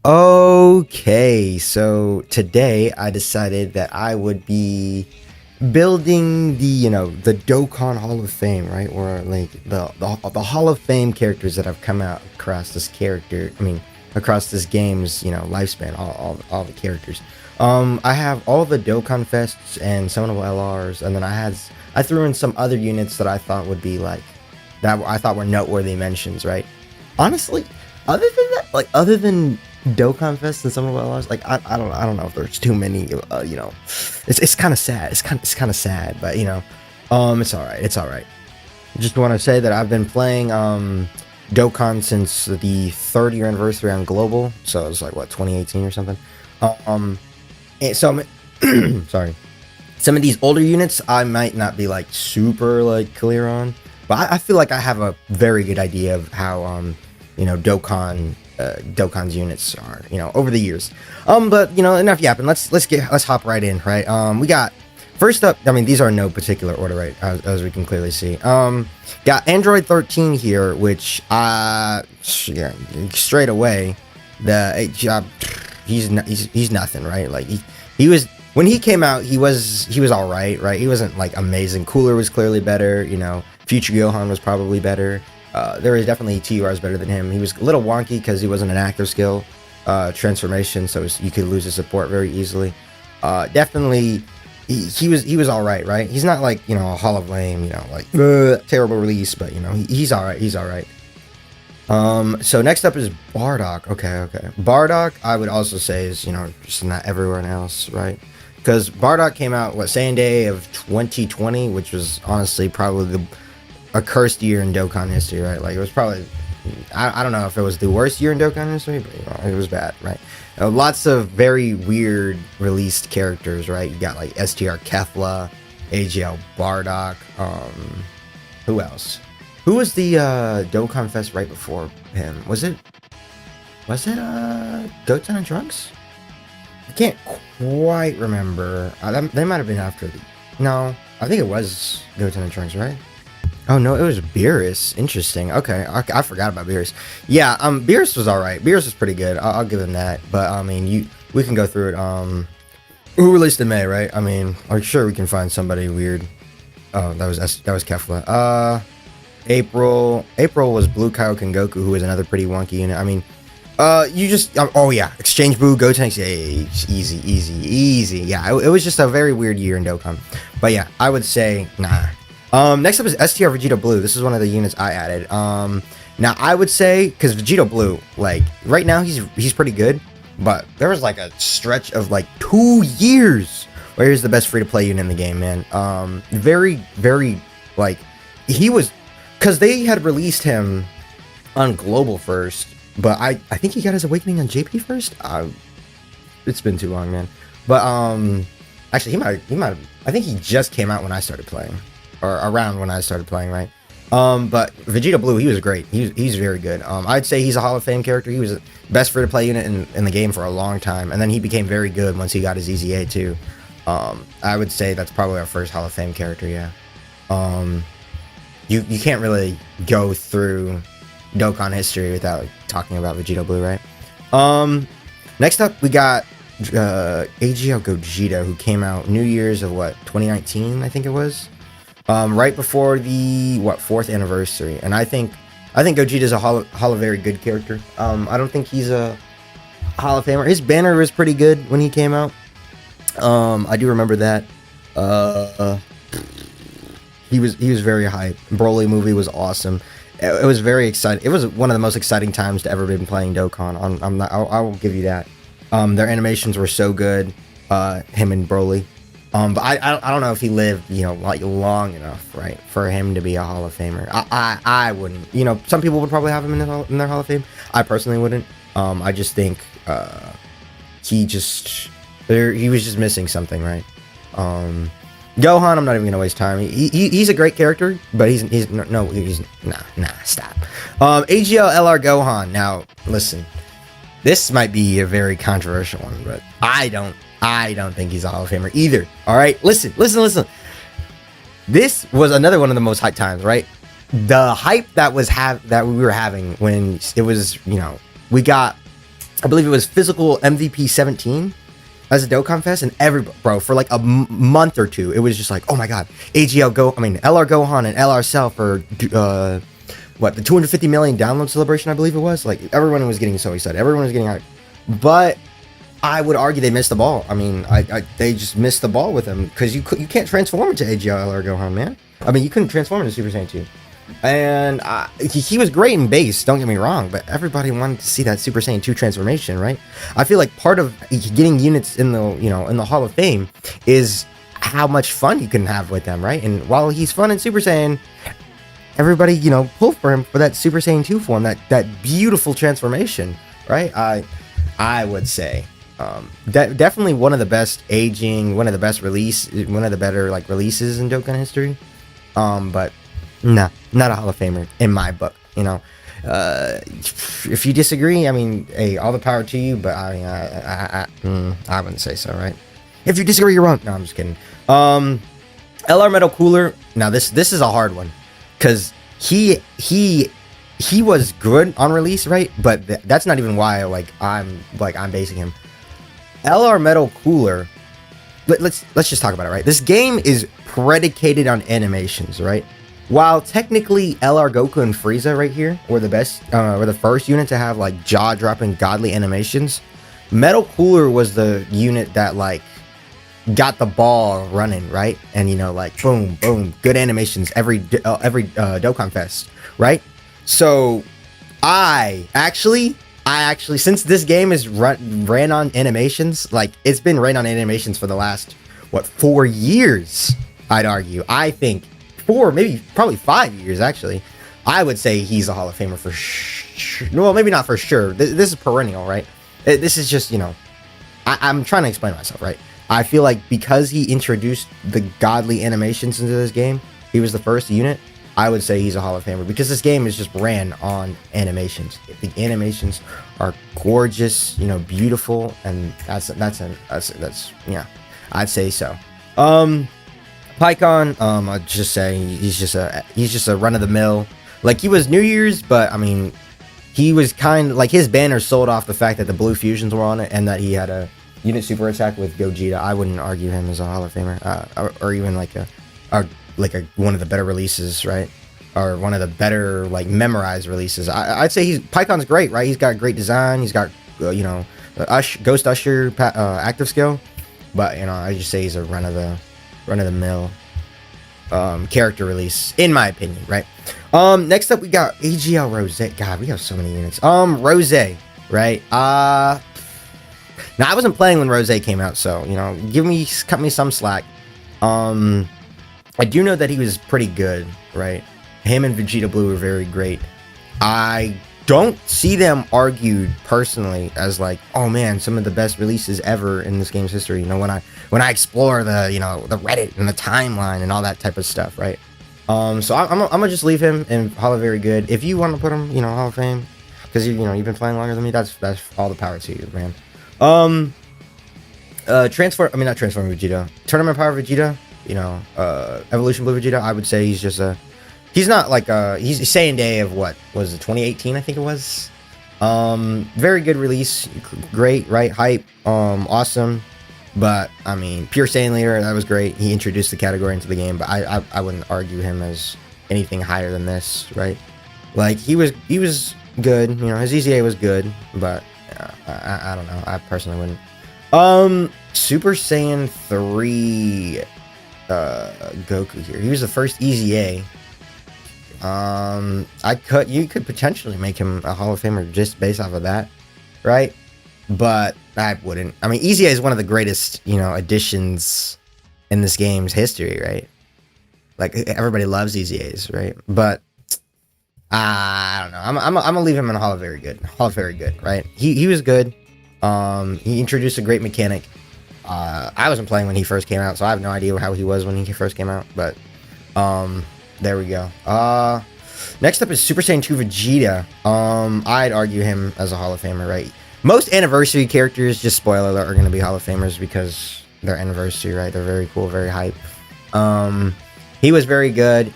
Okay, so today I decided that I would be building the Dokkan Hall of Fame, right? Or like the Hall of Fame characters that have come out across this across this game's lifespan, all the characters. I have all the Dokkan Fests and summonable LRs, and then I threw in some other units that I thought would be like that I thought were noteworthy mentions, right? Honestly, other than Dokkan Fest and some of LRs, like I don't know if there's too many. It's kind of sad. It's kind of sad, but it's all right. It's all right. Just want to say that I've been playing Dokkan since the 30th anniversary on Global, so it was like what 2018 or something. So sorry. Some of these older units I might not be like super like clear on, but I feel like I have a very good idea of how Dokkan's units are over the years. But enough yapping. Let's hop right in, right? We got first up. I mean, these are in no particular order, right? As we can clearly see. Got Android 13 here, which straight away he's nothing, right? Like he was when he came out, he was all right? He wasn't like amazing. Cooler was clearly better. Future Gohan was probably better. There is definitely TURs better than him. He was a little wonky because he wasn't an active skill transformation, so you could lose his support very easily. Definitely, he was all right, right? He's not like a Hall of Fame, terrible release, but he's all right. He's all right. So next up is Bardock. Okay. Bardock, I would also say is just not everyone else, right? Because Bardock came out same day of 2020, which was honestly probably a cursed year in Dokkan history, right? Like it was probably, I don't know if it was the worst year in Dokkan history, but it was bad, right? Lots of very weird released characters, right? You got like STR Kefla, AGL Bardock, who else? Who was the Dokkan Fest right before him? Was it Goten and Trunks? I can't quite remember. They might have been after no, I think it was Goten and Trunks, right? Oh no, it was Beerus. Interesting. Okay, I forgot about Beerus. Yeah, Beerus was all right. Beerus was pretty good. I'll give him that. But I mean, we can go through it. Who released in May, right? I mean, I'm sure we can find somebody weird. Oh, that was Kefla. April was Blue Kaioken Goku, who was another pretty wonky unit. I mean, oh yeah, Exchange Boo, Gotenks, yeah, easy. Yeah, it was just a very weird year in Dokkan. But yeah, I would say nah. Next up is STR Vegeta Blue. This is one of the units I added. Now I would say, because Vegeta Blue, like right now he's pretty good, but there was like a stretch of like 2 years where he's the best free to play unit in the game, man. Very like he was, because they had released him on Global first, but I think he got his awakening on JP first. It's been too long, man. But actually he might. I think he just came out when I started playing. Or around when I started playing, right? But Vegeta Blue, he was great. He's very good. I'd say he's a Hall of Fame character. He was the best free-to-play unit in the game for a long time, and then he became very good once he got his EZA too. I would say that's probably our first Hall of Fame character, yeah. You can't really go through Dokkan history without talking about Vegeta Blue, right? Next up, we got AGL Gogeta, who came out New Year's of 2019, I think it was. Right before the 4th anniversary, and I think Gogeta's a Hall of very good character. I don't think he's a Hall of Famer. His banner was pretty good when he came out. I do remember that. He was very hype. Broly movie was awesome. It was very exciting. It was one of the most exciting times to ever been playing Dokkan. I will give you that. Their animations were so good. Him and Broly. But I don't know if he lived, like long enough, right, for him to be a Hall of Famer. I wouldn't. Some people would probably have him in their Hall of Fame. I personally wouldn't. I just think he was just missing something, right? Gohan, I'm not even gonna waste time. He's a great character, but he's stop. AGL LR Gohan. Now listen, this might be a very controversial one, but I don't think he's a Hall of Famer either. All right, listen. This was another one of the most hyped times, right? The hype that we were having when it was, we got I believe it was physical MVP 17 as a Dokkan Fest, and bro, for like a month or two, it was just like, oh my god, LR Gohan and LR Cell for the 250 million download celebration, I believe it was. Like, everyone was getting so excited, everyone was getting hyped. But I would argue they missed the ball. I mean, they just missed the ball with him, because you can't transform into AGL LR Gohan, man. I mean, you couldn't transform into Super Saiyan 2. And he was great in base, don't get me wrong, but everybody wanted to see that Super Saiyan 2 transformation, right? I feel like part of getting units in the, in the Hall of Fame is how much fun you can have with them, right? And while he's fun in Super Saiyan, everybody, pulled for him for that Super Saiyan 2 form, that beautiful transformation, right? I would say definitely one of the best aging, one of the best one of the better like releases in Dokkan history. But nah, not a Hall of Famer in my book. If you disagree, I mean, hey, all the power to you. But I wouldn't say so, right? If you disagree, you're wrong. No, I'm just kidding. LR Metal Cooler. Now this is a hard one, because he was good on release, right? But that's not even why I'm basing him. LR Metal Cooler. Let's just talk about it, right? This game is predicated on animations, right? While technically LR Goku and Frieza right here were the best, were the first unit to have like jaw-dropping godly animations, Metal Cooler was the unit that got the ball running, right? And boom, boom, good animations every Dokkan Fest, right? So I actually, since this game is ran on animations, it's been ran on animations for the last 4 years, I'd argue. I think 4, probably 5 years actually. I would say he's a Hall of Famer for sure. Well, maybe not for sure. This is perennial, right? This is just, I'm trying to explain myself, right? I feel like because he introduced the godly animations into this game, he was the first unit. I would say he's a Hall of Famer, because this game is just ran on animations. The animations are gorgeous, beautiful, and that's yeah, I'd say so. Pycon, I'd just say he's just a run of the mill. He was New Year's, but I mean, he was kind of his banner sold off the fact that the blue fusions were on it, and that he had a unit super attack with Gogeta. I wouldn't argue him as a Hall of Famer, or even one of the better releases, right? Or one of the better memorized releases. I'd say Pycon's great, right? He's got great design. He's got Ghost Usher active skill, but I just say he's a run of the mill character release, in my opinion, right? Next up we got AGL Rose. God, we have so many units. Rose, right? Now I wasn't playing when Rose came out, so cut me some slack. I do know that he was pretty good, right? Him and Vegeta Blue were very great. I don't see them argued personally as oh man, some of the best releases ever in this game's history. When I explore the the Reddit and the timeline and all that type of stuff, right? So I'm gonna just leave him in Hall of Very Good. If you want to put him, Hall of Fame, because you've been playing longer than me, that's all the power to you, man. Not Transform Vegeta. Tournament Power Vegeta. Evolution Blue Vegeta. I would say he's just he's not he's Saiyan Day of what was it, 2018, I think it was. Very good release, great, right? Hype, awesome. But I mean, Pure Saiyan Leader, that was great. He introduced the category into the game, but I wouldn't argue him as anything higher than this, right? He was good, his EZA was good, but I don't know. I personally wouldn't. Super Saiyan 3 Goku here. He was the first EZA. You could potentially make him a Hall of Famer just based off of that, right? But I wouldn't. I mean, EZA is one of the greatest, additions in this game's history, right? Everybody loves EZAs, right? But I don't know. I'm gonna leave him in a Hall of Very Good. Hall of Very Good, right? He was good. He introduced a great mechanic. I wasn't playing when he first came out, so I have no idea how he was when he first came out. But there we go. Next up is Super Saiyan 2 Vegeta. I'd argue him as a Hall of Famer, right? Most anniversary characters, just spoiler alert, are going to be Hall of Famers because they're anniversary, right? They're very cool, very hype. He was very good.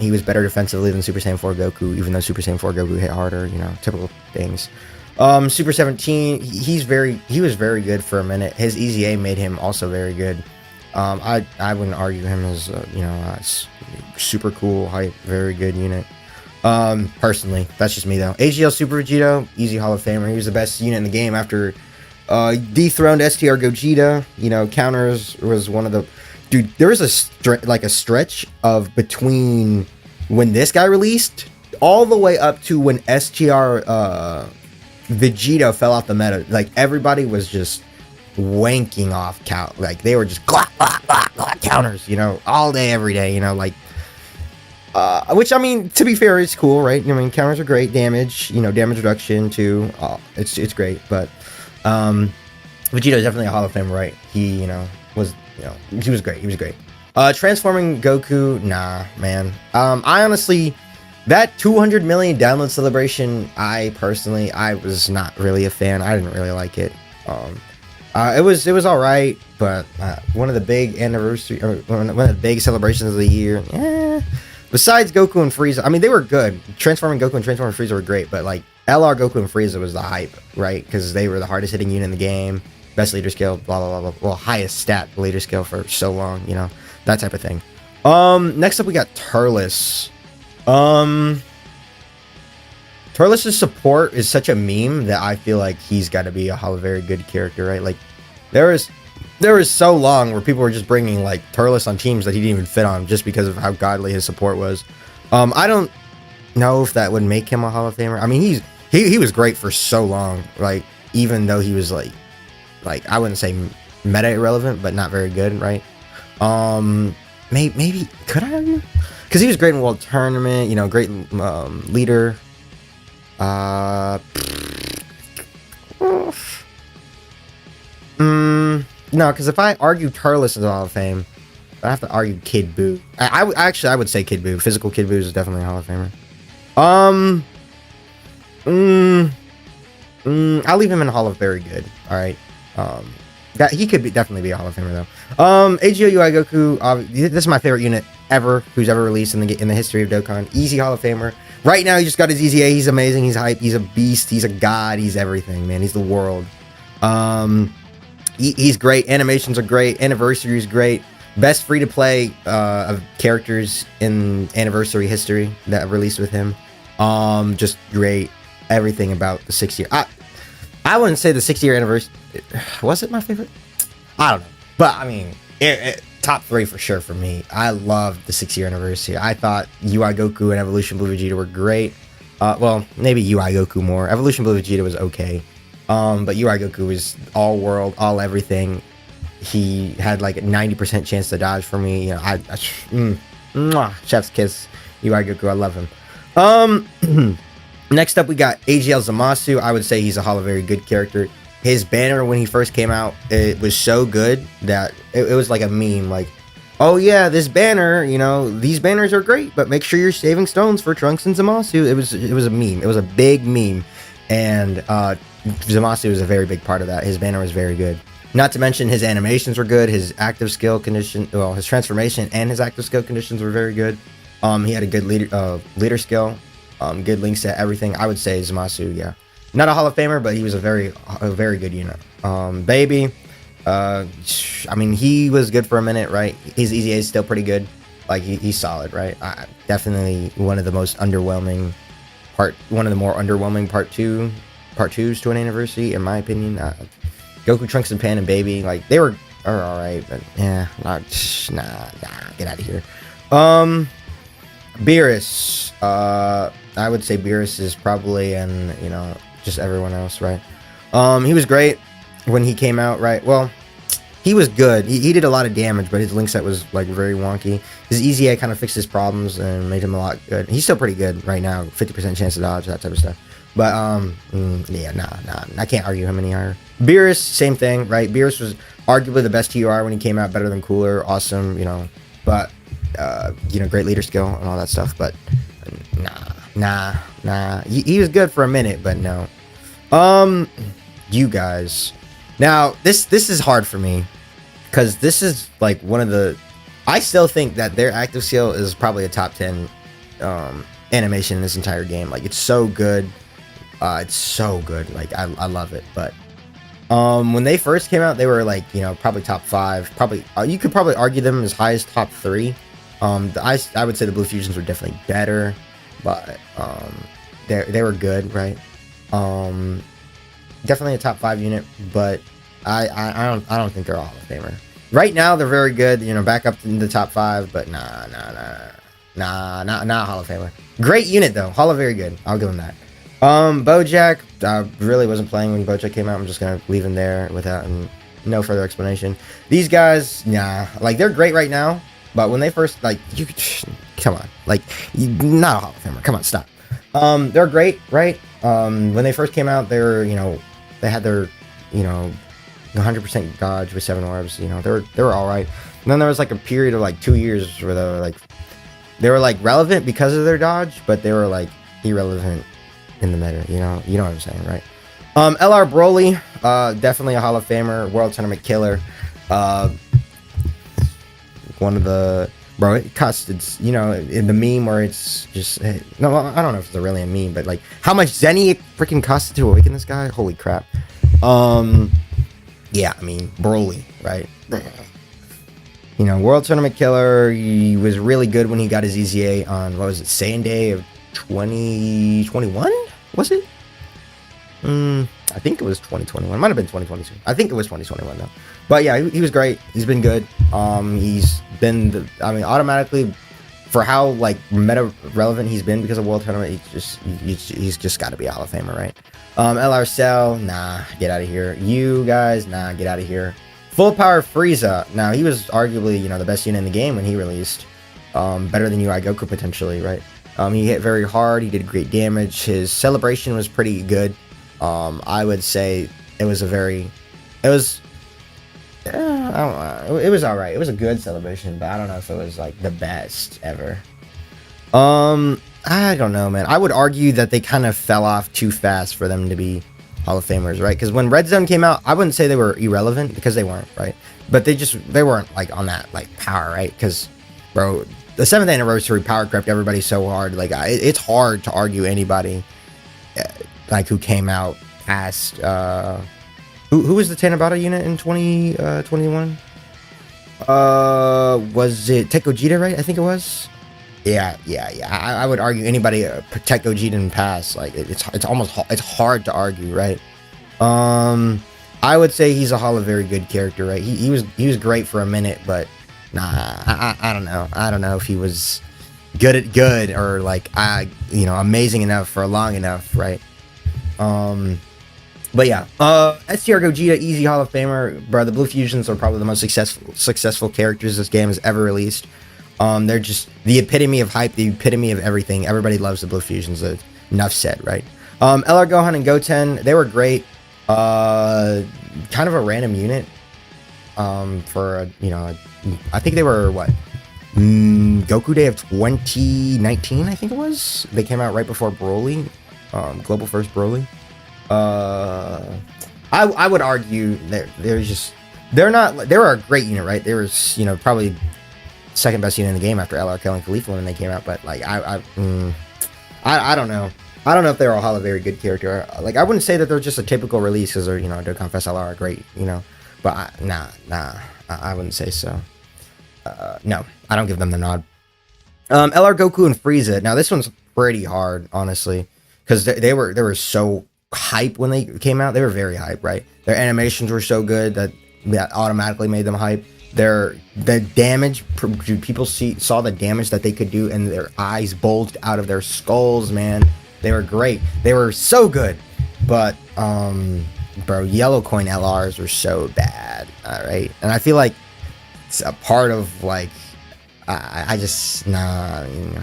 He was better defensively than Super Saiyan 4 Goku, even though Super Saiyan 4 Goku hit harder, typical things. Super 17, he was very good for a minute. His EZA made him also very good. I wouldn't argue him as super cool, hype, very good unit. Personally, that's just me though. AGL Super Vegito, easy Hall of Famer. He was the best unit in the game after dethroned STR Gogeta. You know, counters was one of the dude. There was a stretch of between when this guy released all the way up to when STR Vegeta fell off the meta. Like everybody was just wanking off count. Like they were just counters. You know, all day, every day. You know, like. Which I mean, to be fair, it's cool, right? I mean, counters are great, damage, you know, damage reduction too. It's great, but Vegeta is definitely a Hall of Fame, right? He, he was great. He was great. Transforming Goku, nah, man. I honestly, that 200 million download celebration, I was not really a fan. I didn't really like it. It was all right, but one of the big anniversary, or one of the big celebrations of the year, yeah. Besides Goku and Frieza, I mean, they were good. Transforming Goku and Transforming Frieza were great, but like LR Goku and Frieza was the hype, right? Because they were the hardest hitting unit in the game, best leader skill, blah blah blah blah. Well, highest stat leader skill for so long, you know, that type of thing. Next up we got Turles. Turles' support is such a meme that I feel like he's got to be a very good character, right? Like there was so long where people were just bringing like Turles on teams that he didn't even fit on just because of how godly his support was. I don't know if that would make him a Hall of Famer. I mean, he was great for so long, like even though he was like I wouldn't say meta irrelevant, but not very good, right? Maybe could I argue? Because he was great in World Tournament, you know, great leader. No, because if I argue Turles is a Hall of Fame, I have to argue Kid Buu. I would say Kid Buu. Physical Kid Buu is definitely a Hall of Famer. I'll leave him in Hall of Very Good. All right. That he could definitely be a Hall of Famer though. AGO UI Goku. This is my favorite unit ever who's ever released in the history of Dokkan. Easy Hall of Famer. Right now he just got his EZA. He's amazing. He's hype. He's a beast. He's a god. He's everything, man. He's the world. He's great. Animations are great. Anniversary is great. Best free-to-play of characters in Anniversary history that I've released with him. Just great. Everything about the 6-year. I wouldn't say the 6-year anniversary. Was it my favorite? I don't know. But, I mean, top 3 for sure for me. I loved the 6-year anniversary. I thought UI Goku and Evolution Blue Vegeta were great. Well, maybe UI Goku more. Evolution Blue Vegeta was okay. But UI Goku was all world, all everything. He had like a 90% chance to dodge for me. You know, chef's kiss. UI Goku, I love him. Next up we got AGL Zamasu. I would say he's a Hall of Very Good character. His banner when he first came out, it was so good that it was like a meme. Like, oh yeah, this banner, you know, these banners are great, but make sure you're saving stones for Trunks and Zamasu. It was a meme. It was a big meme, and Zamasu was a very big part of that. His banner was very good. Not to mention his animations were good. His active skill condition, well, his transformation and his active skill conditions were very good. He had a good leader skill, good link set, everything. I would say Zamasu, yeah, not a Hall of Famer, but he was a very good unit. Baby, I mean, he was good for a minute, right? His EZA is still pretty good. Like he's solid, right? Definitely one of the most underwhelming one of the more underwhelming part twos to an anniversary, in my opinion. Goku, Trunks, and Pan and Baby, like they were all right, but yeah, nah, get out of here. Beerus, I would say Beerus is probably, and you know, just everyone else, right? He was great when he came out, right? Well, he was good. He did a lot of damage, but his link set was like very wonky. His EZA kind of fixed his problems and made him a lot good. He's still pretty good right now, 50% chance to dodge, that type of stuff. But yeah, nah, I can't argue him any higher. Beerus, same thing, right? Beerus was arguably the best TUR when he came out, better than Cooler, awesome, you know, but you know, great leader skill and all that stuff. But nah, he was good for a minute, but no. You guys, now this is hard for me because this is like one of the, I still think that their active skill is probably a top 10 animation in this entire game. Like it's so good. It's so good. Like I love it. But when they first came out, they were like, you know, probably top 5. Probably you could probably argue them as high as top 3. I would say the Blue Fusions were definitely better, but they were good, right? Definitely a top 5 unit, but I don't think they're a Hall of Famer. Right now they're very good, you know, back up in the top 5, but nah, not Hall of Famer. Great unit though, Hall of very good. I'll give him that. Bojack, I really wasn't playing when Bojack came out. I'm just gonna leave him there without no further explanation. These guys, nah, like they're great right now, but when they first, like, you could, come on, like, not a Hall of Famer. Come on, stop. They're great, right? When they first came out, they were, you know, they had their, you know, 100% dodge with 7 orbs. You know, they were all right. And then there was like a period of like 2 years where they were like relevant because of their dodge, but they were like irrelevant in the meta. You know what I'm saying, right? LR Broly, definitely a Hall of Famer, World Tournament killer. One of the, bro, it costs, it's, you know, in the meme where it's just, no, I don't know if it's really a meme, but like how much Zenny it freaking costed to awaken this guy. Holy crap. Yeah, I mean, Broly, right? You know, World Tournament killer. He was really good when he got his EZA on, what was it, Saiyan Day of 2021? Was it? I think it was 2021. It might have been 2022. I think it was 2021 though. But yeah, he was great. He's been good. He's been automatically, for how like meta relevant he's been because of World Tournament, he's just got to be a Hall of Famer, right? LR Cell, nah, get out of here. You guys, nah, get out of here. Full Power Frieza. Now, he was arguably, you know, the best unit in the game when he released. Better than UI Goku potentially, right? He hit very hard. He did great damage. His celebration was pretty good. I would say it was alright. It was a good celebration, but I don't know if it was like the best ever. I don't know, man. I would argue that they kind of fell off too fast for them to be Hall of Famers, right? Because when Red Zone came out, I wouldn't say they were irrelevant because they weren't, right? But they weren't like on that like power, right? Because, bro, the 7th anniversary power crept everybody so hard. Like it's hard to argue anybody like who came out past who was the Tana Battle unit in 2021? Was it Tech Gogeta, right? I think it was. Yeah. I would argue anybody Tech Gogeta didn't pass. Like it's hard to argue, right? I would say he's a Hall of very good character, right? He was great for a minute, but nah, I don't know. I don't know if he was good or like you know, amazing enough for long enough, right? But yeah, STR Gogeta, easy Hall of Famer, bro. The Blue Fusions are probably the most successful characters this game has ever released. They're just the epitome of hype, the epitome of everything. Everybody loves the Blue Fusions. Enough said, right? LR Gohan and Goten, they were great. Kind of a random unit. For you know, I think they were what? Goku Day of 2019, I think it was. They came out right before Broly, Global First Broly. I would argue that they were a great unit, right? They were, you know, probably second best unit in the game after LR killing Khalifa when they came out. But like I don't know. I don't know if they're a Hall of very good character. Like I wouldn't say that they're just a typical release because they're, you know, Dokkan Battle LR are great, you know. But nah, I wouldn't say so. No, I don't give them the nod. LR Goku and Frieza. Now this one's pretty hard, honestly, because they were so hype when they came out. They were very hype, right? Their animations were so good that automatically made them hype. The damage, people saw the damage that they could do, and their eyes bulged out of their skulls, man. They were great. They were so good. But bro, yellow coin LRs were so bad, all right? And I feel like it's a part of like I just nah. You know,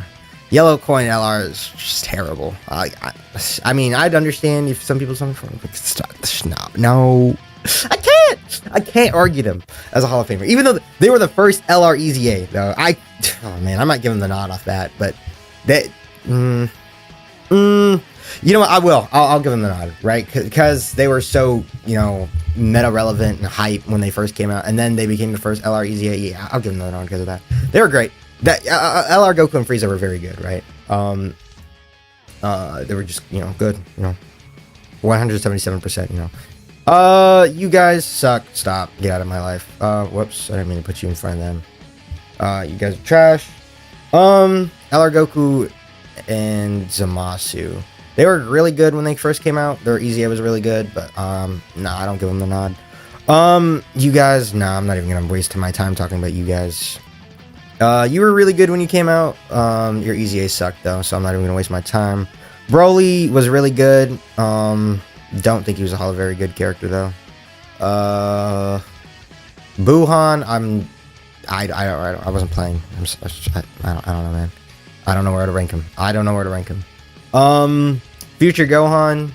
yellow coin LR is just terrible. I mean, I'd understand if some people something from, but no, I can't argue them as a Hall of Famer, even though they were the first LR EZA. Though oh man, I might give them the nod off that, but that. You know what? I will. I'll give them the nod, right? Because they were so, you know, meta relevant and hype when they first came out, and then they became the first LR EZA. Yeah, I'll give them the nod because of that. They were great. That LR Goku and Frieza were very good, right? They were just, you know, good. You know, 177%, you know. You guys suck. Stop. Get out of my life. Whoops. I didn't mean to put you in front of them. You guys are trash. LR Goku and Zamasu. They were really good when they first came out. Their EZA was really good, but, nah, I don't give them the nod. You guys, nah, I'm not even gonna waste my time talking about you guys. You were really good when you came out. Your EZA sucked, though, so I'm not even gonna waste my time. Broly was really good. Don't think he was a very good character though. Buhan, I wasn't playing. I don't know, man. I don't know where to rank him. Future Gohan,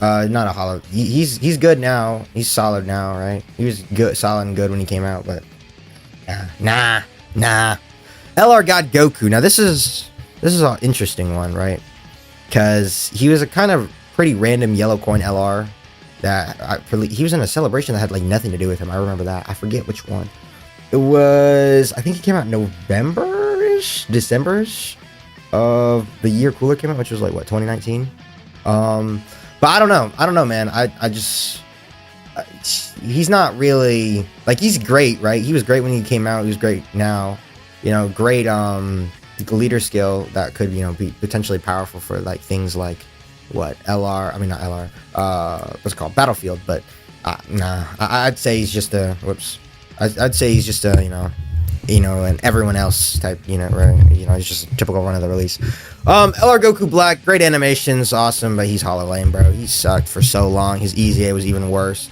not a hollow. He's good now. He's solid now, right? He was good, solid and good when he came out, but nah. LR God Goku. Now this is an interesting one, right? Because he was a kind of pretty random yellow coin LR that he was in a celebration that had like nothing to do with him. I remember that. I forget which one. It was, I think he came out November-ish, December-ish of the year Cooler came out, which was like what, 2019. But I don't know, man. I just he's not really like, he's great, right? He was great when he came out. He was great now, you know. Great leader skill that could, you know, be potentially powerful for like things like what LR, I mean not LR, what's it called, Battlefield. But nah, I'd say he's just a I'd say he's just a, you know, and everyone else type, you know, right? You know, he's just a typical run of the release. LR Goku Black, great animations, awesome, but he's hollow lane, bro. He sucked for so long. His EZA was even worse.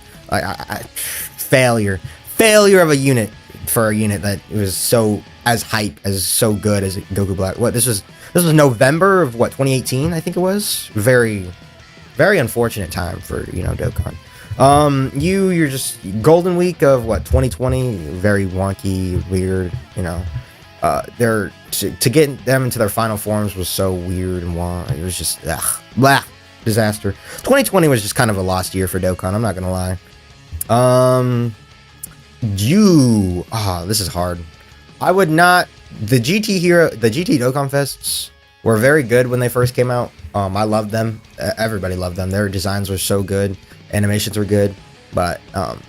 Failure of a unit for a unit that was so so good as Goku Black. What, this was November of what, 2018, I think it was. Very unfortunate time for, you know, Dokkan. You're just Golden Week of what, 2020, very wonky, weird, you know. To get them into their final forms was so weird and wonky. It was just disaster. 2020 was just kind of a lost year for Dokkan, I'm not gonna lie. This is hard. I would not. The GT Dokkan Fests were very good when they first came out. I loved them. Everybody loved them. Their designs were so good. Animations were good, but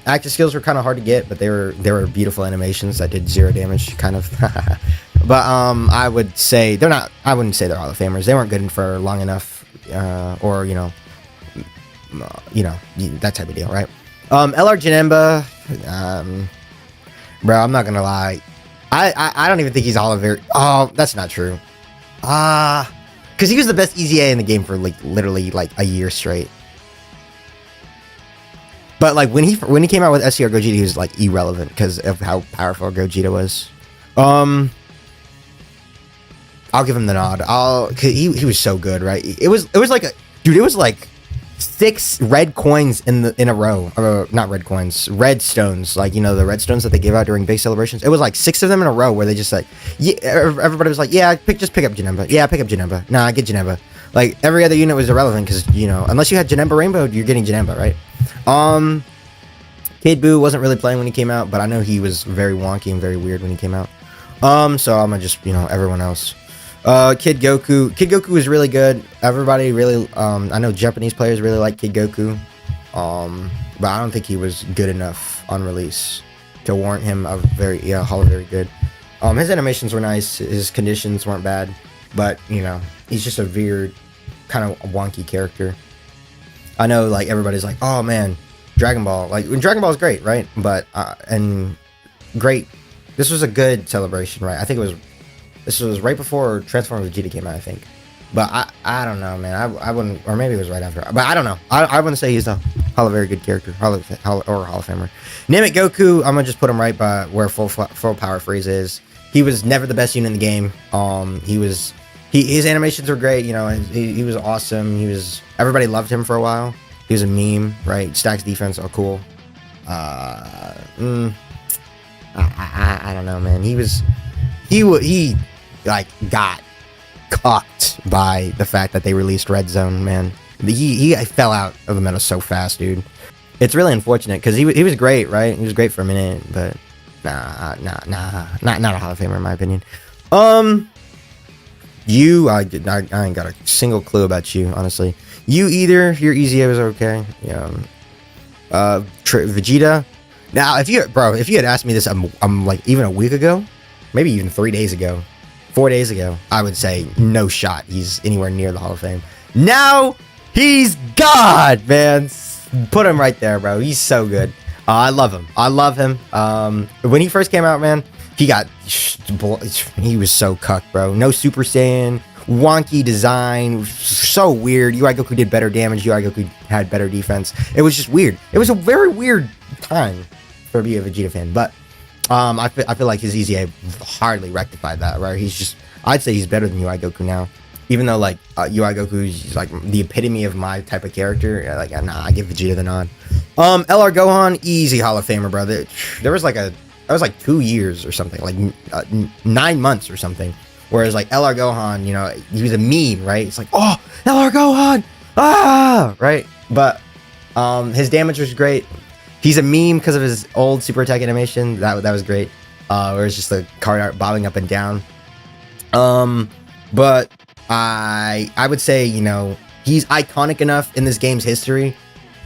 active skills were kind of hard to get. But they were beautiful animations that did 0 damage, kind of. But I would say they're not. I wouldn't say they're Hall of Famers. They weren't good for long enough, or you know, that type of deal, right? LR Janemba, bro, I'm not gonna lie. I don't even think he's all of very. Oh, that's not true. Because he was the best EZA in the game for like literally like a year straight. But like when he came out with SCR Gogeta, he was like irrelevant because of how powerful Gogeta was. I'll give him the nod. He was so good, right? It was like it was like 6 red coins in a row. Not red coins, red stones. Like, you know, the red stones that they give out during big celebrations. It was like 6 of them in a row where they just like, yeah, everybody was like, yeah, just pick up Janemba. Yeah, pick up Janemba. Nah, get Janemba. Like every other unit was irrelevant because, you know, unless you had Janemba Rainbow, you're getting Janemba, right? Kid Buu wasn't really playing when he came out, but I know he was very wonky and very weird when he came out. So I'm gonna just, you know, everyone else. Kid Goku is really good. Everybody really, I know Japanese players really like Kid Goku. But I don't think he was good enough on release to warrant him a Hall of Very Good. His animations were nice. His conditions weren't bad, but you know, he's just a weird, kind of wonky character. I know, like everybody's like, oh man, Dragon Ball. Like Dragon Ball is great, right? But and great. This was a good celebration, right? I think this was right before Transformers Vegeta came out, I think. But I don't know, man. I wouldn't, or maybe it was right after. But I don't know. I wouldn't say he's a very good character, Hall of Famer. Namek Goku, I'm gonna just put him right by where full power freeze is. He was never the best unit in the game. His animations were great. You know, he was awesome. Everybody loved him for a while. He was a meme, right? Stacks defense, oh cool. I don't know, man. He like got cocked by the fact that they released Red Zone, man. He fell out of the meta so fast, dude. It's really unfortunate because he was great, right? He was great for a minute, but not a Hall of Famer in my opinion. I ain't got a single clue about you, honestly. Your EZA was okay. Yeah. Vegeta. Now, if you had asked me this, I'm like even a week ago, maybe even 3 days ago, 4 days ago, I would say no shot he's anywhere near the Hall of Fame. Now he's God, man. Put him right there, bro. He's so good. I love him. When he first came out, man, he was so cucked, bro. No Super Saiyan, wonky design, so weird. UI Goku did better damage. UI Goku had better defense. It was just weird. It was a very weird time for me, a Vegeta fan. But I feel like his EZA hardly rectified that. Right? I'd say he's better than UI Goku now. Even though like UI Goku is like the epitome of my type of character, like nah, I give Vegeta the nod. LR Gohan, easy Hall of Famer, bro. There was like 2 years or something, like 9 months or something. Whereas like LR Gohan, you know, he was a meme, right? It's like, oh, LR Gohan, right? But his damage was great. He's a meme because of his old super attack animation. That was great. Where it's just the card art bobbing up and down. But I would say, you know, he's iconic enough in this game's history.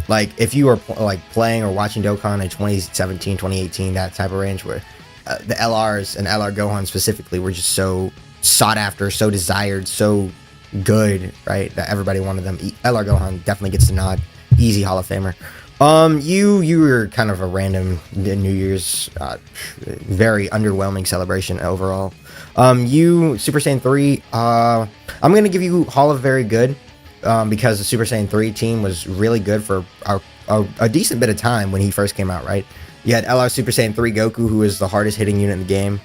Like if you were playing or watching Dokkan in 2017, 2018, that type of range where the LRs and LR Gohan specifically were just so sought after, so desired, so good, right? That everybody wanted them. LR Gohan definitely gets the nod. Easy Hall of Famer. You were kind of a random New Year's, very underwhelming celebration overall. You Super Saiyan 3, I'm gonna give you Hall of Very Good, because the Super Saiyan 3 team was really good for a decent bit of time when he first came out, right? You had LR Super Saiyan 3 Goku, who was the hardest hitting unit in the game,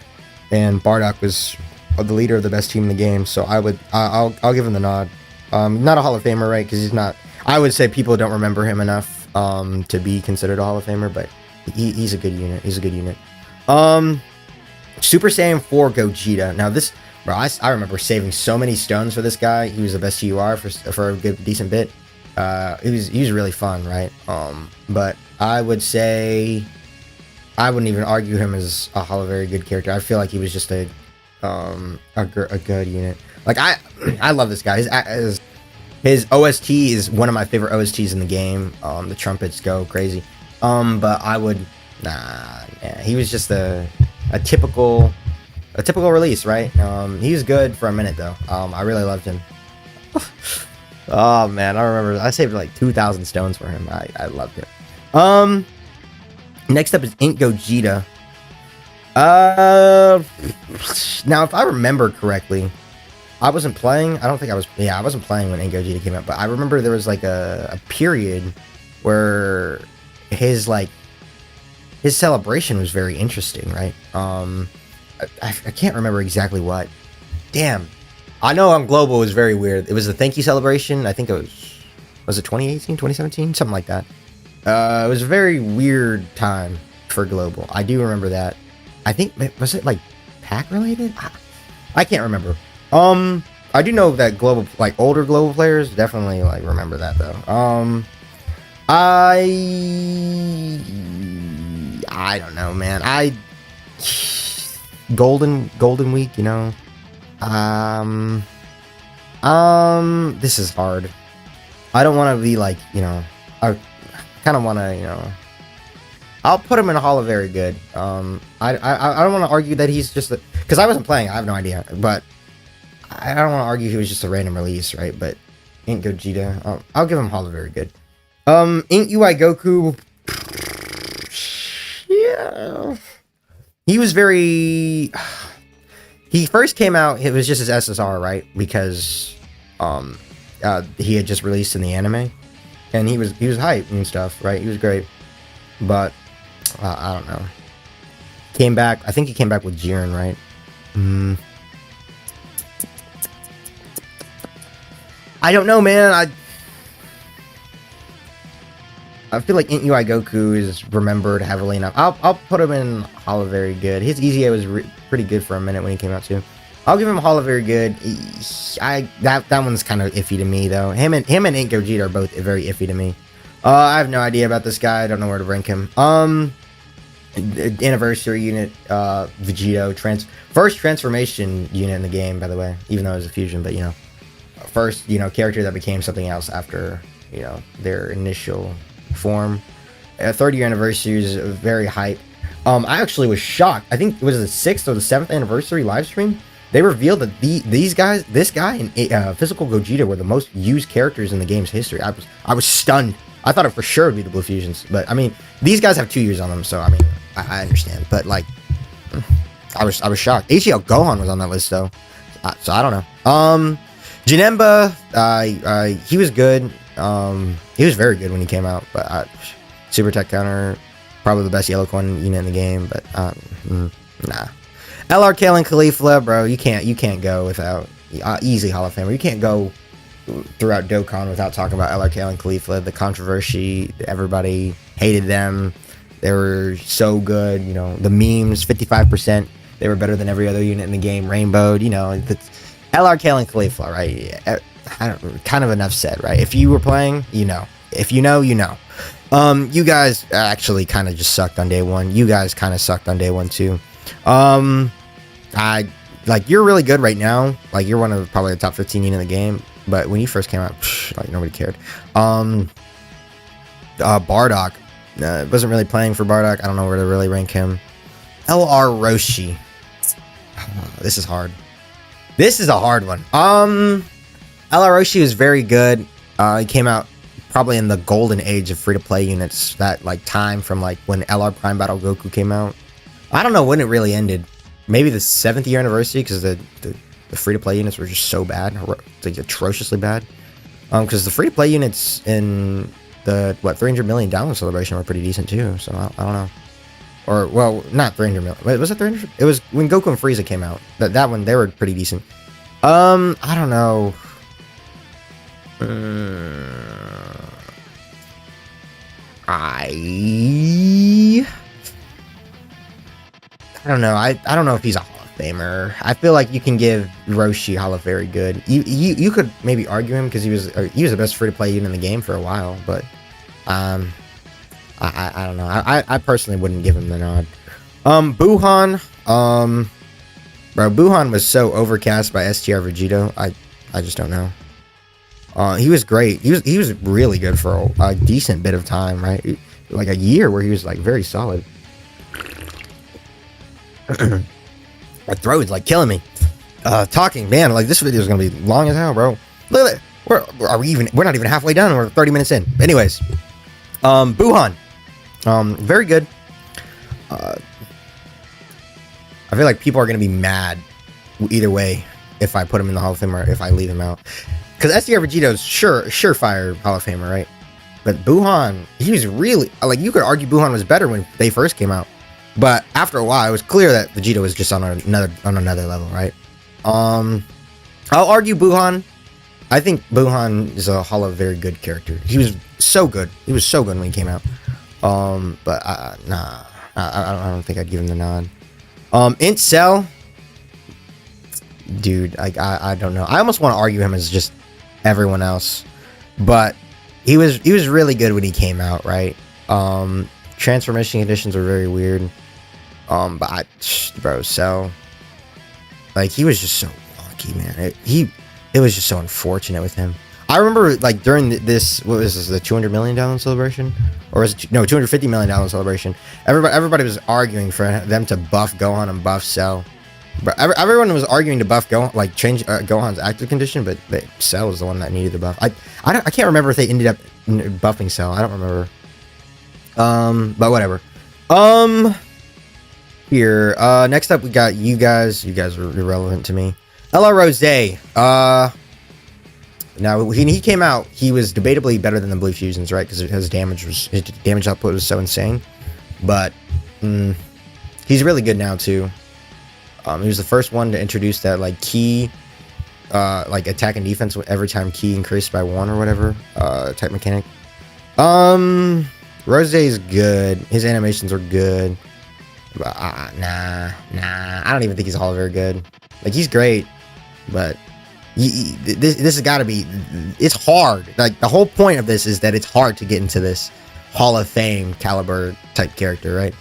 and Bardock was the leader of the best team in the game. So I'll give him the nod. Not a Hall of Famer, right? Because he's not. I would say people don't remember him enough to be considered a Hall of Famer, but he's a good unit. He's a good unit. Super Saiyan 4 Gogeta. Now this, bro, I remember saving so many stones for this guy. He was the best TUR for a good decent bit. He was really fun, right? But I would say I wouldn't even argue him as a Hall of Very Good character. I feel like he was just a good unit. Like I love this guy. His OST is one of my favorite OSTs in the game. The trumpets go crazy. But I would he was just a typical release, right? He was good for a minute though. I really loved him. Oh man, I remember I saved like 2,000 stones for him. I loved it. Next up is Ink Gogeta. Now if I remember correctly, I wasn't playing. I wasn't playing when Ink Gogeta came out, but I remember there was like a period where his celebration was very interesting, right? I can't remember exactly what. Damn. I know on Global was very weird. It was the thank you celebration. I think it was it 2018, 2017? Something like that. It was a very weird time for Global. I do remember that. I think, was it like pack related? I can't remember. I do know that older Global players definitely remember that though. I don't know, man. Golden Week, you know. This is hard. I don't want to be I kind of want to, I'll put him in a Hall of Very Good. I don't want to argue that he's just because I wasn't playing. I have no idea, but I don't want to argue he was just a random release, right? But Ink Gogeta, I'll give him Hall of Very Good. Ink UI Goku, yeah, he was very. He first came out. It was just his SSR, right? Because he had just released in the anime, and he was hype and stuff, right? He was great, but I don't know. Came back. I think he came back with Jiren, right? I don't know, man. I feel like Ink UI Goku is remembered heavily enough. I'll put him in Hall of Very Good. His EZA was pretty good for a minute when he came out too. I'll give him Hall of Very Good. That one's kind of iffy to me though. Him and Ink Gogeta are both very iffy to me. I have no idea about this guy. I don't know where to rank him. Anniversary unit, Vegito, first transformation unit in the game, by the way, even though it was a fusion, but you know, first, character that became something else after, their initial form. A 30-year anniversary is very hype. I actually was shocked. I think it was the 6th or the 7th anniversary live stream. They revealed that this guy, and Physical Gogeta were the most used characters in the game's history. I was stunned. I thought it for sure would be the Blue Fusions, but I mean, these guys have 2 years on them, so I mean, I understand. But like, I was shocked. HL Gohan was on that list though, so I don't know. Janemba, he was good. He was very good when he came out, but Super Tech Counter, probably the best yellow coin unit in the game, but nah. LR Kale and Caulifla, bro, you can't go without easy Hall of Famer. You can't go throughout Dokkan without talking about LR Kale and Caulifla. The controversy, everybody hated them. They were so good, the memes, 55%. They were better than every other unit in the game. Rainbowed, LR Kale and Caulifla, right? Kind of enough said, right? If you were playing, If you know, you know. You guys actually kind of just sucked on day one. You guys kind of sucked on day one too. You're really good right now. Like, you're one of probably the top 15 in the game. But when you first came out, nobody cared. Bardock. Wasn't really playing for Bardock. I don't know where to really rank him. LR Roshi. This is hard. This is a hard one. LR Roshi was very good. He came out probably in the golden age of free-to-play units. That, time from, when LR Prime Battle Goku came out. I don't know when it really ended. Maybe the 7th year anniversary, because the free-to-play units were just so bad, atrociously bad. Because the free-to-play units in the 300 million download celebration were pretty decent too. So I don't know. Or, well, not 300 million. Wait, was it 300? It was when Goku and Frieza came out. That one, they were pretty decent. I don't know. I don't know. I don't know if he's a Hall of Famer. I feel like you can give Roshi Hall of very good. You could maybe argue him because he was the best free to play unit in the game for a while, but I don't know. I personally wouldn't give him the nod. Buhan, bro, Buhan was so overcast by STR Vegito. I just don't know. He was great. He was really good for a decent bit of time, right? Like a year where he was very solid. My throat is killing me. Talking, man, this video is gonna be long as hell, bro. Look at that. We're not even halfway done. We're 30 minutes in. Anyways, Buhan, very good. I feel like people are gonna be mad either way if I put him in the Hall of Fame or if I leave him out. Because SDR Vegito's surefire Hall of Famer, right? But Buhan, he was really you could argue Buhan was better when they first came out. But after a while, it was clear that Vegito was just on another level, right? I'll argue Buhan. I think Buhan is a Hall of very good character. He was so good. He was so good when he came out. But nah, I don't think I'd give him the nod. Int Cell, dude, I don't know. I almost want to argue him as just everyone else, but he was really good when he came out, right? Transformation conditions were very weird. Bro, Cell, he was just so lucky, man. It was just so unfortunate with him. I remember during this, what was this, the 200 million download celebration, or was it, no, 250 million download celebration? Everybody was arguing for them to buff Gohan and buff Cell. But everyone was arguing to buff Gohan, change Gohan's active condition, but Cell was the one that needed the buff. I can't remember if they ended up buffing Cell. I don't remember. But whatever. Here, next up we got you guys. You guys are irrelevant to me. LR Rose. Now when he came out, he was debatably better than the Blue Fusions, right? Because his damage output was so insane. But he's really good now too. He was the first one to introduce that key, attack and defense every time key increased by 1 or whatever type mechanic. Rose is good. His animations are good. But, nah. I don't even think he's all very good. He's great, but this has got to be. It's hard. The whole point of this is that it's hard to get into this Hall of Fame caliber type character, right?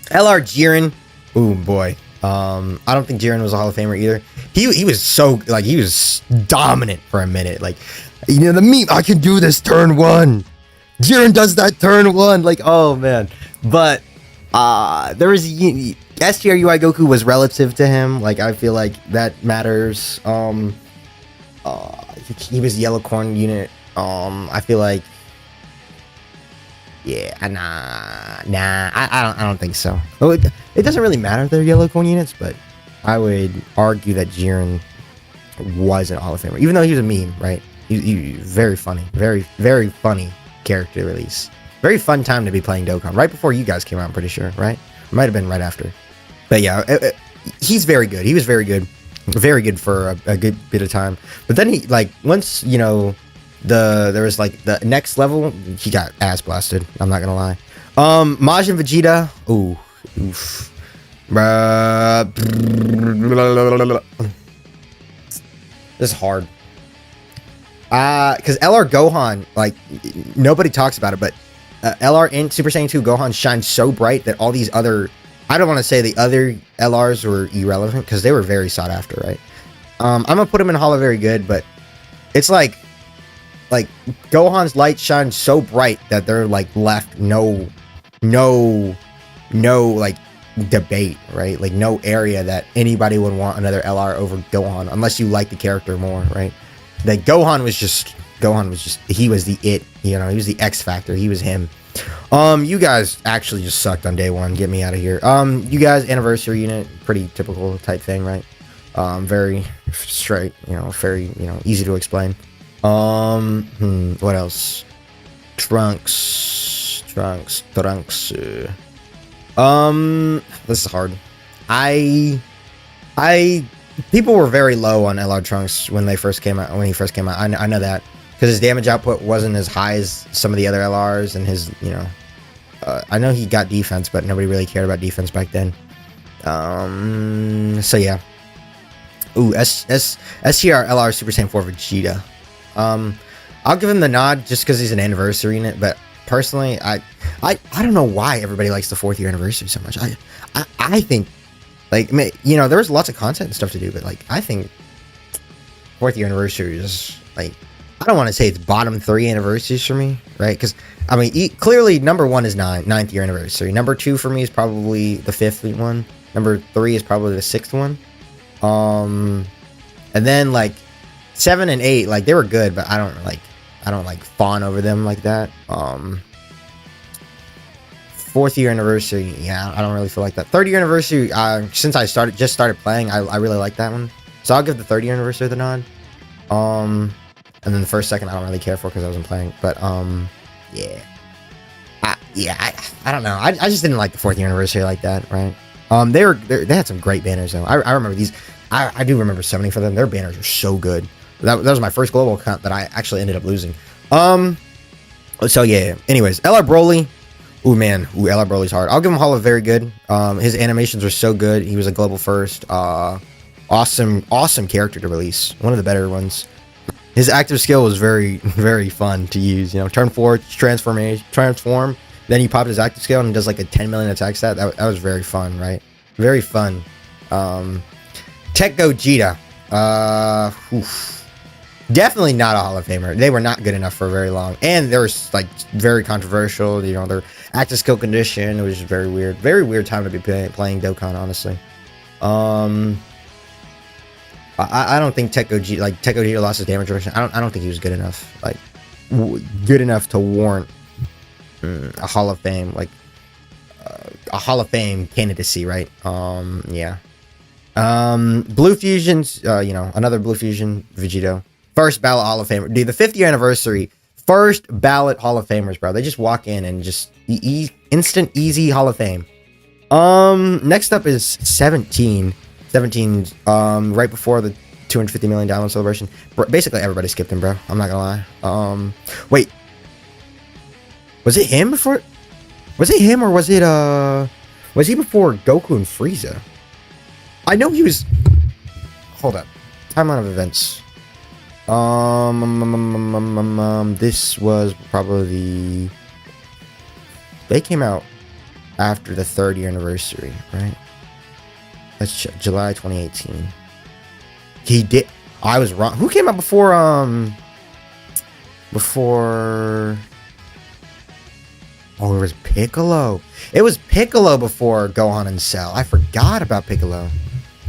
LR Jiren. Ooh boy. I don't think Jiren was a Hall of Famer either. he was so like he was dominant for a minute. Like, you know, the meme, I can do this turn 1. Jiren does that turn 1. Like, oh man. But there was STR UI Goku was relative to him. Like, I feel like that matters. He was yellow corn unit. I feel like, yeah, I don't think so. Oh, it doesn't really matter if they're yellow corn units, but I would argue that Jiren was an Hall of Famer, even though he was a meme, right? He very funny, very funny character release. Very fun time to be playing Dokkan. Right before you guys came out, I'm pretty sure, right? Might have been right after. But yeah, he's very good. He was very good for a good bit of time. But then he, like, once, you know, there was like the next level, he got ass blasted. I'm not gonna lie. Majin Vegeta, ooh, oof. This is hard. Because LR Gohan, like, nobody talks about it, but LR in Super Saiyan 2 Gohan shines so bright that all these other, I don't want to say the other LRs were irrelevant because they were very sought after, right? I'm gonna put them in Hall of Very Good, but it's like Gohan's light shines so bright that they're like left no like debate, right? Like no area that anybody would want another LR over Gohan unless you like the character more, right? Like Gohan was just he was the it, you know, he was the X factor, he was him. You guys actually just sucked on day 1. Get me out of here. You guys, anniversary unit, pretty typical type thing, right? Very straight, you know, very, you know, easy to explain. What else? Trunks. This is hard. People were very low on LR Trunks when he first came out. I know that because his damage output wasn't as high as some of the other LRs, and his, you know, I know he got defense, but nobody really cared about defense back then. So yeah. Ooh, STR LR Super Saiyan 4 Vegeta. I'll give him the nod just because he's an anniversary unit, but personally, I don't know why everybody likes the 4th year anniversary so much. I think, like, you know, there was lots of content and stuff to do, but like, I think 4th year anniversary is like, I don't want to say it's bottom 3 anniversaries for me, right? Because I mean, clearly number 1 is 9th year anniversary. Number 2 for me is probably the 5th one. Number 3 is probably the 6th one. And then like 7 and 8, like they were good, but I don't like fawn over them like that. 4th year anniversary, yeah, I don't really feel like that. 3rd year anniversary, since I just started playing, I really like that one, so I'll give the 3rd year anniversary the nod. And then the 1st, 2nd, I don't really care for because I wasn't playing. But yeah, I don't know. I just didn't like the 4th year anniversary like that, right? They had some great banners though. I remember these. I do remember summoning for them. Their banners are so good. That was my first global account that I actually ended up losing. So yeah. Anyways, LR Broly. Ooh man, LR Broly's hard. I'll give him Hall of Very Good. His animations were so good. He was a global first. Awesome character to release. One of the better ones. His active skill was very, very fun to use. You know, turn 4, transform. Then he popped his active skill and does like a 10 million attack stat. That was very fun, right? Very fun. Tech Gogeta. Definitely not a Hall of Famer. They were not good enough for very long. And they were like very controversial. You know, their active skill condition, it was just very weird. Very weird time to be playing Dokkan, honestly. I don't think Tech Gogeta lost his damage reduction. I don't think he was good enough. Like, good enough to warrant a Hall of Fame, like a Hall of Fame candidacy, right? Yeah. Blue Fusions, you know, another Blue Fusion, Vegito. First ballot Hall of Famer. Dude, the 5th year anniversary, first ballot Hall of Famers, bro. They just walk in and just instant, easy Hall of Fame. Next up is 17. 17, right before the 250 million download celebration. Basically, everybody skipped him, bro. I'm not gonna lie. Wait. Was it him before? Was it him or was it, was he before Goku and Frieza? I know he was... Hold up. Timeline of events. This was probably the... They came out after the 3rd year anniversary, right? That's July 2018. He did. I was wrong. Who came out before? Before. Oh, it was Piccolo. It was Piccolo before Gohan and Cell. I forgot about Piccolo.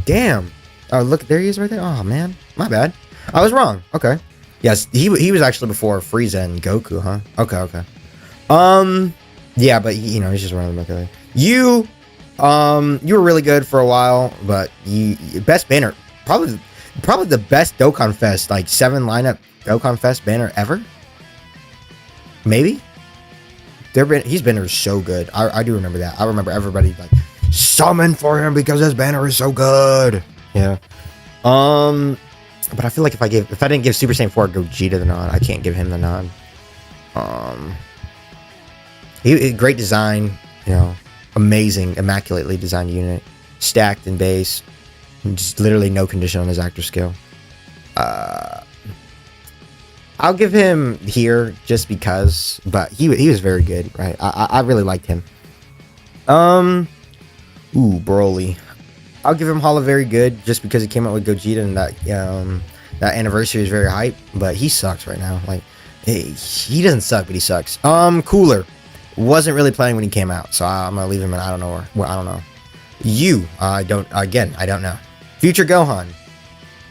Damn. Oh, look, there he is right there. Oh man, my bad. I was wrong. Okay. Yes, he was actually before Frieza and Goku, huh? Okay. Yeah, but you know, he's just running back there. You were really good for a while, but you best banner, probably the best Dokkan Fest, like 7 lineup Dokkan Fest banner ever. Maybe. His banner is so good. I do remember that. I remember everybody like summon for him because his banner is so good. Yeah. But I feel like if I didn't give Super Saiyan 4 Gogeta the nod, I can't give him the nod. Great design, you know, amazing, immaculately designed unit, stacked in base, just literally no condition on his actor skill. I'll give him here just because, but he was very good, right? I really liked him. Broly. I'll give him Hala very good just because he came out with Gogeta and that anniversary is very hype, but he sucks right now. Like he doesn't suck, but he sucks. Cooler. Wasn't really playing when he came out, so I'm gonna leave him in I don't know. Well, I don't know. I don't know. Future Gohan.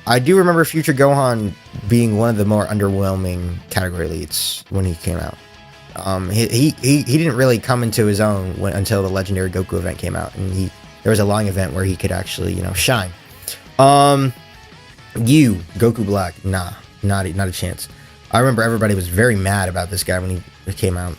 I do remember Future Gohan being one of the more underwhelming category leads when he came out. He didn't really come into his own until the Legendary Goku event came out, and there was a long event where he could actually, you know, shine. Goku Black, nah, not a chance. I remember everybody was very mad about this guy when he came out.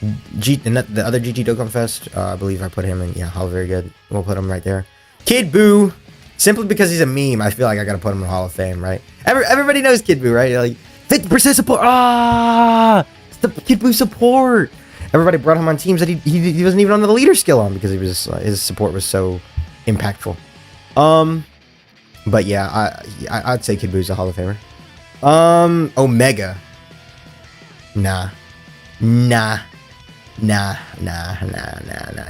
The other GT Dokkan Fest, I believe I put him in. Yeah, Hall very good. We'll put him right there. Kid Buu, simply because he's a meme, I feel like I gotta put him in Hall of Fame, right? Everybody knows Kid Buu, right? Like 50% support. It's the Kid Buu support. Everybody brought him on teams that he wasn't even on the leader skill on because his support was so impactful. But yeah, I'd say Kid Buu's a Hall of Famer. Omega. Nah.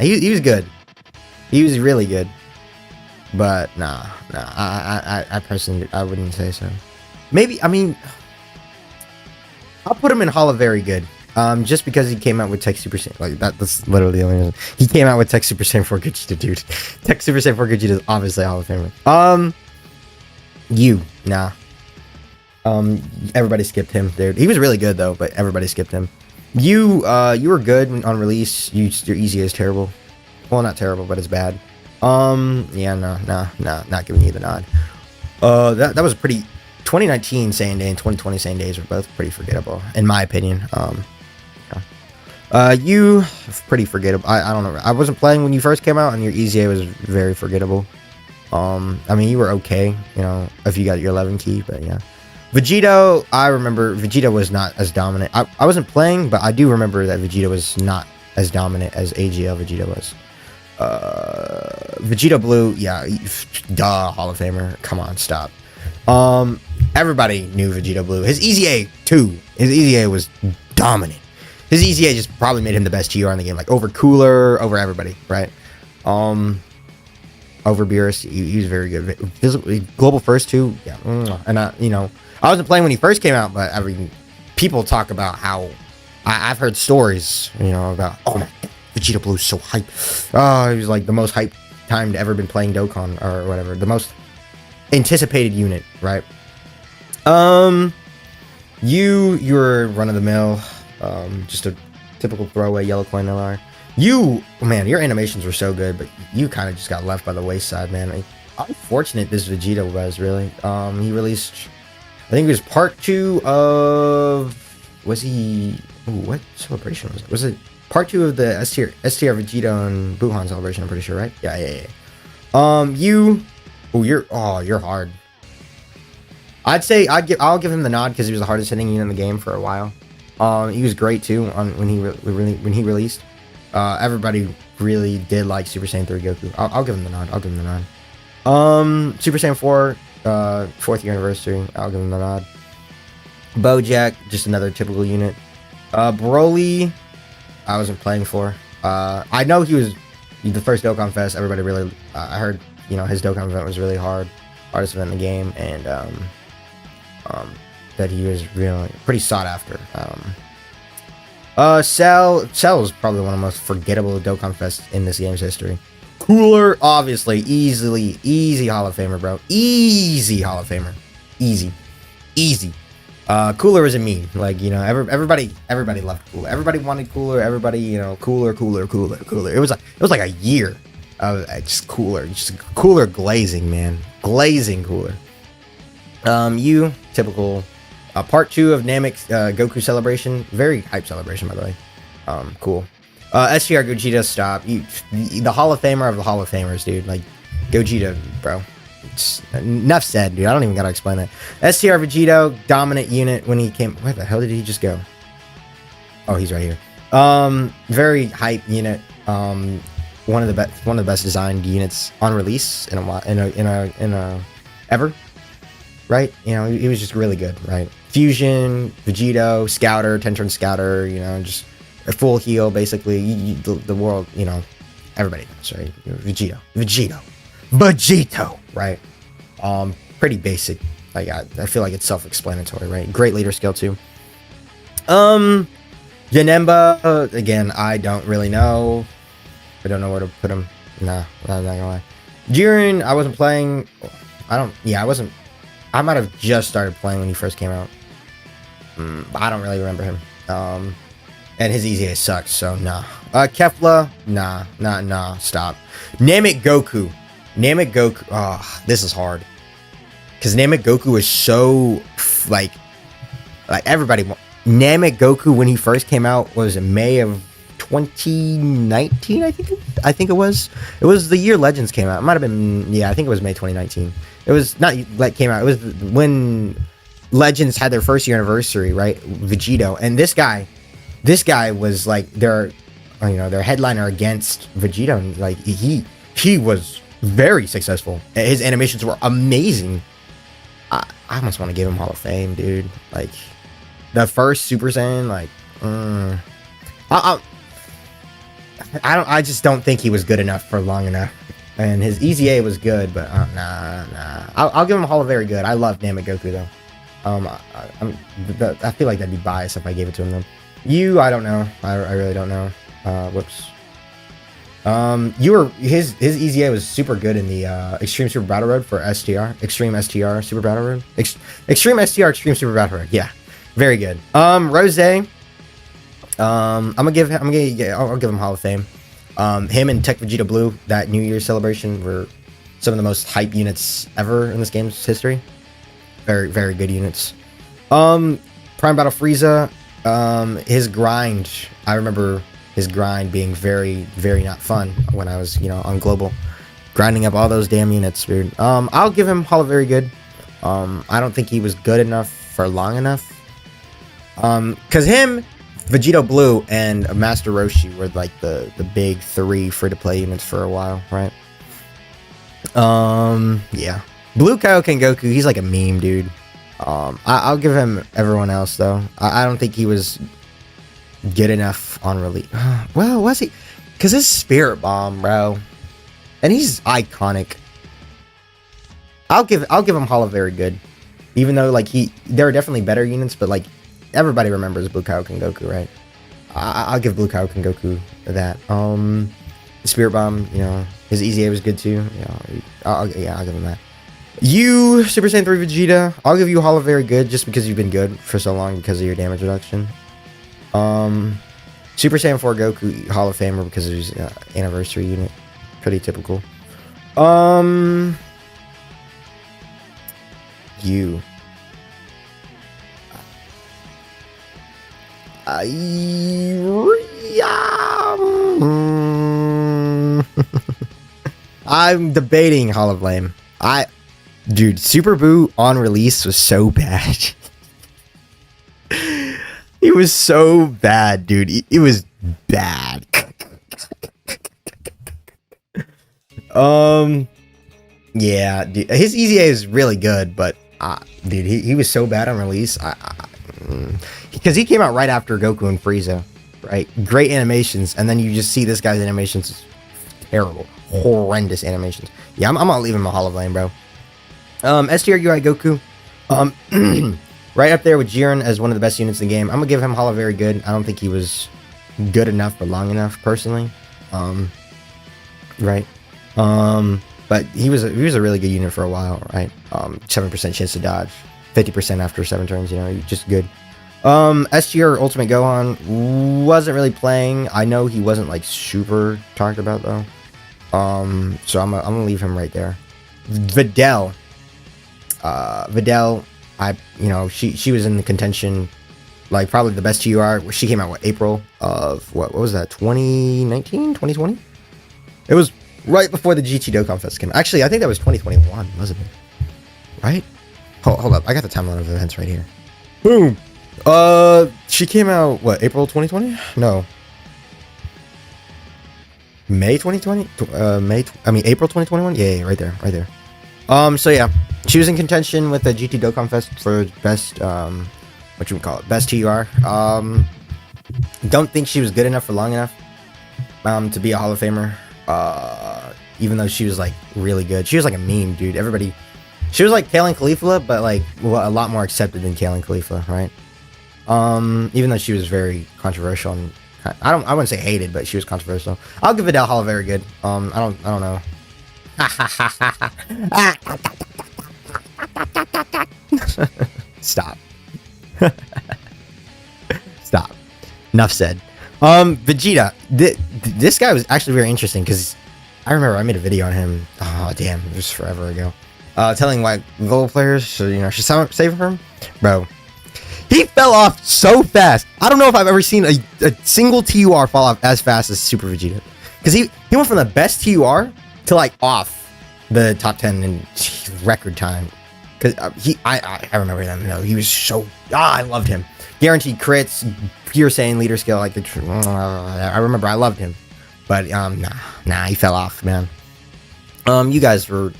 He was good. He was really good. But nah. I personally, I wouldn't say so. Maybe, I mean, I'll put him in Hall of Very Good. Just because he came out with Tech Super Saiyan, like that's literally the only reason. He came out with Tech Super Saiyan 4 Gogeta, dude. Tech Super Saiyan 4 Gogeta is obviously a Hall of Famer. Nah. Everybody skipped him, dude. He was really good though, but everybody skipped him. You were good on release. Your easy is terrible. Well, not terrible, but it's bad. Yeah, no, not giving you the nod. That was a pretty 2019 Saiyan Day and 2020 Saiyan Days were both pretty forgettable, in my opinion. You pretty forgettable. I don't know. I wasn't playing when you first came out, and your EZA was very forgettable. I mean, you were okay, you know, if you got your 11 key, but yeah. Vegito, I remember Vegeta was not as dominant. I wasn't playing, but I do remember that Vegeta was not as dominant as AGL Vegeta was. Vegeta Blue, yeah, duh, Hall of Famer. Come on, stop. Everybody knew Vegeta Blue. His EZA too. His EZA was dominant. His EZA just probably made him the best GR in the game, like over Cooler, over everybody, right? Over Beerus, he was very good. Global First too, yeah. And I wasn't playing when he first came out, but I mean, people talk about how I've heard stories, you know, about oh my God, Vegeta Blue is so hype. Oh, he was like the most hype time to ever been playing Dokkan or whatever, the most anticipated unit, right? You're run of the mill, just a typical throwaway yellow coin LR. Man, your animations were so good, but you kind of just got left by the wayside, man. Like, how fortunate this Vegeta was, really. He released, I think it was part 2 of, what celebration was it? Was it part 2 of the STR Vegeta and Buhan celebration? I'm pretty sure, right? Yeah. You're hard. I'll give him the nod because he was the hardest hitting unit in the game for a while. He was great too when he released. Everybody really did like Super Saiyan 3 Goku. I'll give him the nod. Super Saiyan 4, 4th year anniversary. I'll give him the nod. Bojack, just another typical unit. Broly, I wasn't playing for. I know he was the first Dokkan Fest. Everybody really, I heard, you know, his Dokkan event was really hard. hardest event in the game, and that he was really pretty sought after. Cell is probably one of the most forgettable Dokkan Fests in this game's history. Cooler, obviously, easy Hall of Famer, bro. Easy Hall of Famer. Easy. Cooler was a meme. Like, you know, everybody loved Cooler. Everybody wanted Cooler. Everybody, you know, Cooler. It was like a year of just Cooler glazing, man. Glazing Cooler. Typical. Part 2 of Namek's Goku celebration. Very hype celebration, by the way. Cool. STR Gogeta, stop. The Hall of Famer of the Hall of Famers, dude. Like, Gogeta, bro. It's enough said, dude. I don't even gotta explain that. STR Vegito, dominant unit when he came. Where the hell did he just go? Oh, he's right here. Very hype unit. One of the best designed units on release in a ever. Right? You know, he was just really good, right? Fusion, Vegito, Scouter, Tentron Scouter, you know, just a full heal, basically. The world, you know, everybody knows, right? Vegito, right? Pretty basic. Like, I feel like it's self-explanatory, right? Great leader skill, too. Janemba, again, I don't really know. I don't know where to put him. Nah, I'm not gonna lie. Jiren, I wasn't playing. I might have just started playing when he first came out. I don't really remember him. And his EZA sucks, so nah. Kefla, nah, stop. Namek Goku. Oh, this is hard. Because Namek Goku is so, like everybody. Namek Goku, when he first came out, was in May of 2019, I think it was. It was the year Legends came out. It might have been, yeah, I think it was May 2019. It was not like came out. It was when Legends had their first year anniversary, right? Vegito, and this guy was like their headliner against Vegito, and like he was very successful. His animations were amazing. I almost want to give him Hall of Fame, dude. Like the first Super Saiyan, like I just don't think he was good enough for long enough. And his EZA was good, but nah. I'll give him a Hall of Very Good. I love Namek Goku though. I feel like that'd be biased if I gave it to him though. I don't know. I really don't know. Whoops. His EZA was super good in the Extreme Super Battle Road for STR. Extreme STR Super Battle Road. Extreme STR Extreme Super Battle Road. Yeah, very good. Rose. I'll give him Hall of Fame. Him and Tech Vegeta Blue, that New Year's celebration, were some of the most hype units ever in this game's history. Very, very good units. Prime Battle Frieza, his grind, I remember his grind being very, very not fun when I was, on Global. Grinding up all those damn units, dude. I'll give him Hall of Very Good. I don't think he was good enough for long enough. Because him, Vegito Blue, and Master Roshi were like the big 3 free-to-play units for a while, right? Yeah. Blue Kaioken Goku, he's like a meme, dude. I'll give him everyone else, though. I don't think he was good enough on release. Well, was he? Because his Spirit Bomb, bro. And he's iconic. I'll give him Hall of Very Good. Even though, like, there are definitely better units, but, like, everybody remembers Blue Kaioken Goku, right? I'll give Blue Kaioken Goku that. Spirit Bomb, his EZA was good too. I'll give him that. You, Super Saiyan 3 Vegeta, I'll give you Hall of Very Good just because you've been good for so long because of your damage reduction. Super Saiyan 4 Goku, Hall of Famer because of his anniversary unit. Pretty typical. You. I'm debating Hall of Fame. Dude, Super Boo on release was so bad. It was so bad, dude. It was bad. Yeah, dude, his EZA is really good, but dude, he was so bad on release. Because he came out right after Goku and Frieza, right? Great animations, and then you just see this guy's animations. Terrible, horrendous animations. Yeah, I'm gonna leave him a Hall of Fame, bro. S tier UI Goku. Right up there with Jiren as one of the best units in the game. I'm gonna give him Hollow very good. I don't think he was good enough for long enough, personally. Right. But he was a really good unit for a while, right? 7% chance to dodge, 50% after 7 turns. You know, just good. S tier Ultimate Gohan wasn't really playing. I know he wasn't like super talked about though. So I'm gonna leave him right there. Videl. She was in the contention, like probably the best TUR. She came out April of what was that, 2019, 2020? It was right before the GT Dokkan Fest came. Actually, I think that was 2021, wasn't it? Right? Hold up, I got the timeline of events right here. Boom. She came out what, April 2020? No. May 2020? April 2021? Yeah, right there. So yeah, she was in contention with the GT Dokkan Fest for best, best TUR. Don't think she was good enough for long enough, to be a Hall of Famer. Even though she was like really good, she was like a meme, dude. She was like Kalen Khalifa, but like a lot more accepted than Kalen Khalifa, right? Even though she was very controversial and I wouldn't say hated, but she was controversial. I'll give Videl Hollow very good. I don't know. Stop. Stop. Enough said. Vegeta. This guy was actually very interesting because I remember I made a video on him. Oh damn, it was forever ago. Telling why global players should save him, bro. He fell off so fast. I don't know if I've ever seen a single TUR fall off as fast as Super Vegeta. Because he went from the best TUR to like off the top 10 in record time. Because I remember him though. He was so, I loved him. Guaranteed crits, pure Saiyan leader skill. Like I remember I loved him. But nah, he fell off, man. You guys were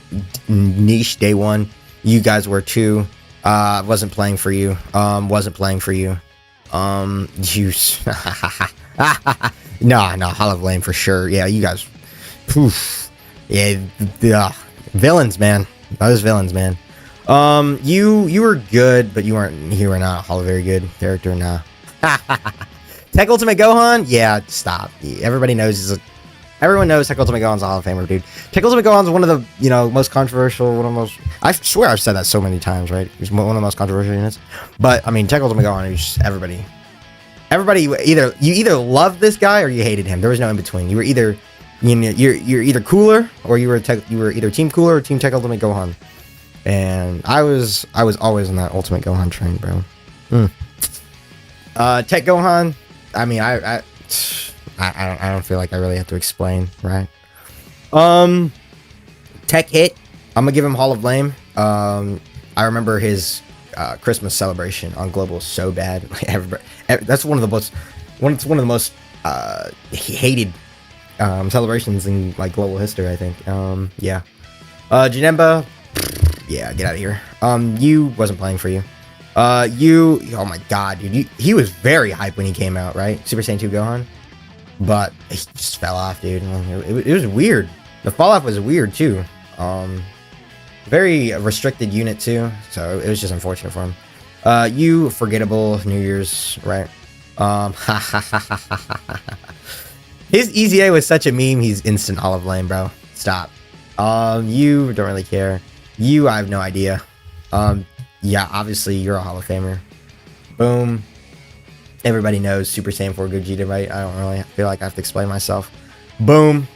niche day one. You guys were too. Wasn't playing for you. You no, Hollow Blame for sure. Yeah, you guys. Poof. Yeah, the villains, man. Those villains, man. You were good, but you were not a Hollow very good character. Nah. Tech Ultimate Gohan? Yeah, stop. Everybody knows everyone knows Tech Ultimate Gohan's a Hall of Famer, dude. Tech Ultimate Gohan's one of the, most controversial, one of the most... I swear I've said that so many times, right? He's one of the most controversial units. But, I mean, Tech Ultimate Gohan is just everybody. Everybody, you either loved this guy or you hated him. There was no in between. You were either... you're either cooler or you were either Team Cooler or Team Tech Ultimate Gohan. And I was always on that Ultimate Gohan train, bro. Tech Gohan, I mean, I don't feel like I really have to explain, right? Tech Hit, I'm gonna give him Hall of Blame. I remember his Christmas celebration on Global so bad. Like that's one of the most hated celebrations in like global history, I think. Yeah. Janemba, yeah, get out of here. You wasn't playing for you. Oh my god, dude, he was very hyped when he came out, right? Super Saiyan 2 Gohan. But he just fell off, dude. It was weird. The fall off was weird too. Very restricted unit too, so it was just unfortunate for him. You forgettable New Year's, right? His Easy A was such a meme. He's instant Hall of Blame, bro. Stop. You don't really care. I have no idea. Yeah, obviously you're a Hall of Famer. Boom. Everybody knows Super Saiyan 4 Gogeta, right? I don't really feel like I have to explain myself. Boom.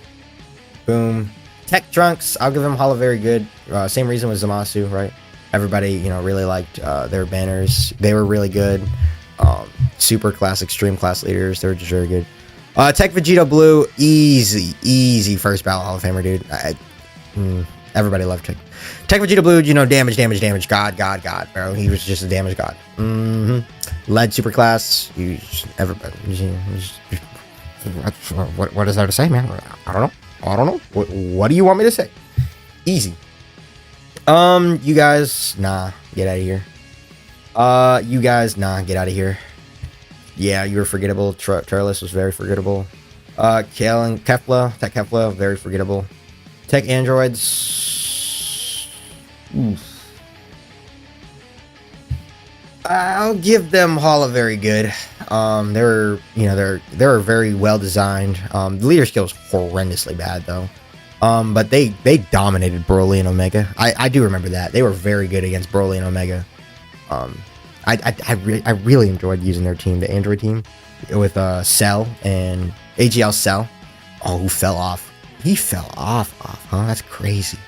Boom. Tech Trunks, I'll give him Hall of very good. Same reason with Zamasu, right? Everybody, really liked their banners. They were really good. Super class, extreme class leaders. They were just very good. Tech Vegeta Blue, easy first battle Hall of Famer, dude. Everybody loved Tech. Tech Vegeta Blue, damage. God, bro. He was just a damage god. Led super class. What is there to say, man? I don't know. What do you want me to say? Easy. You guys, nah, get out of here. You guys, nah, get out of here. Yeah, you were forgettable. Turles was very forgettable. Kalen Kefla, Tech Kefla, very forgettable. Tech Androids. Oof. I'll give them Hall of very good. They're they're very well designed. The leader skill is horrendously bad though. But they dominated Broly and Omega. I do remember that they were very good against Broly and Omega. I really enjoyed using their team, the Android team, with Cell and AGL Cell. Oh, who fell off? He fell off, huh? That's crazy.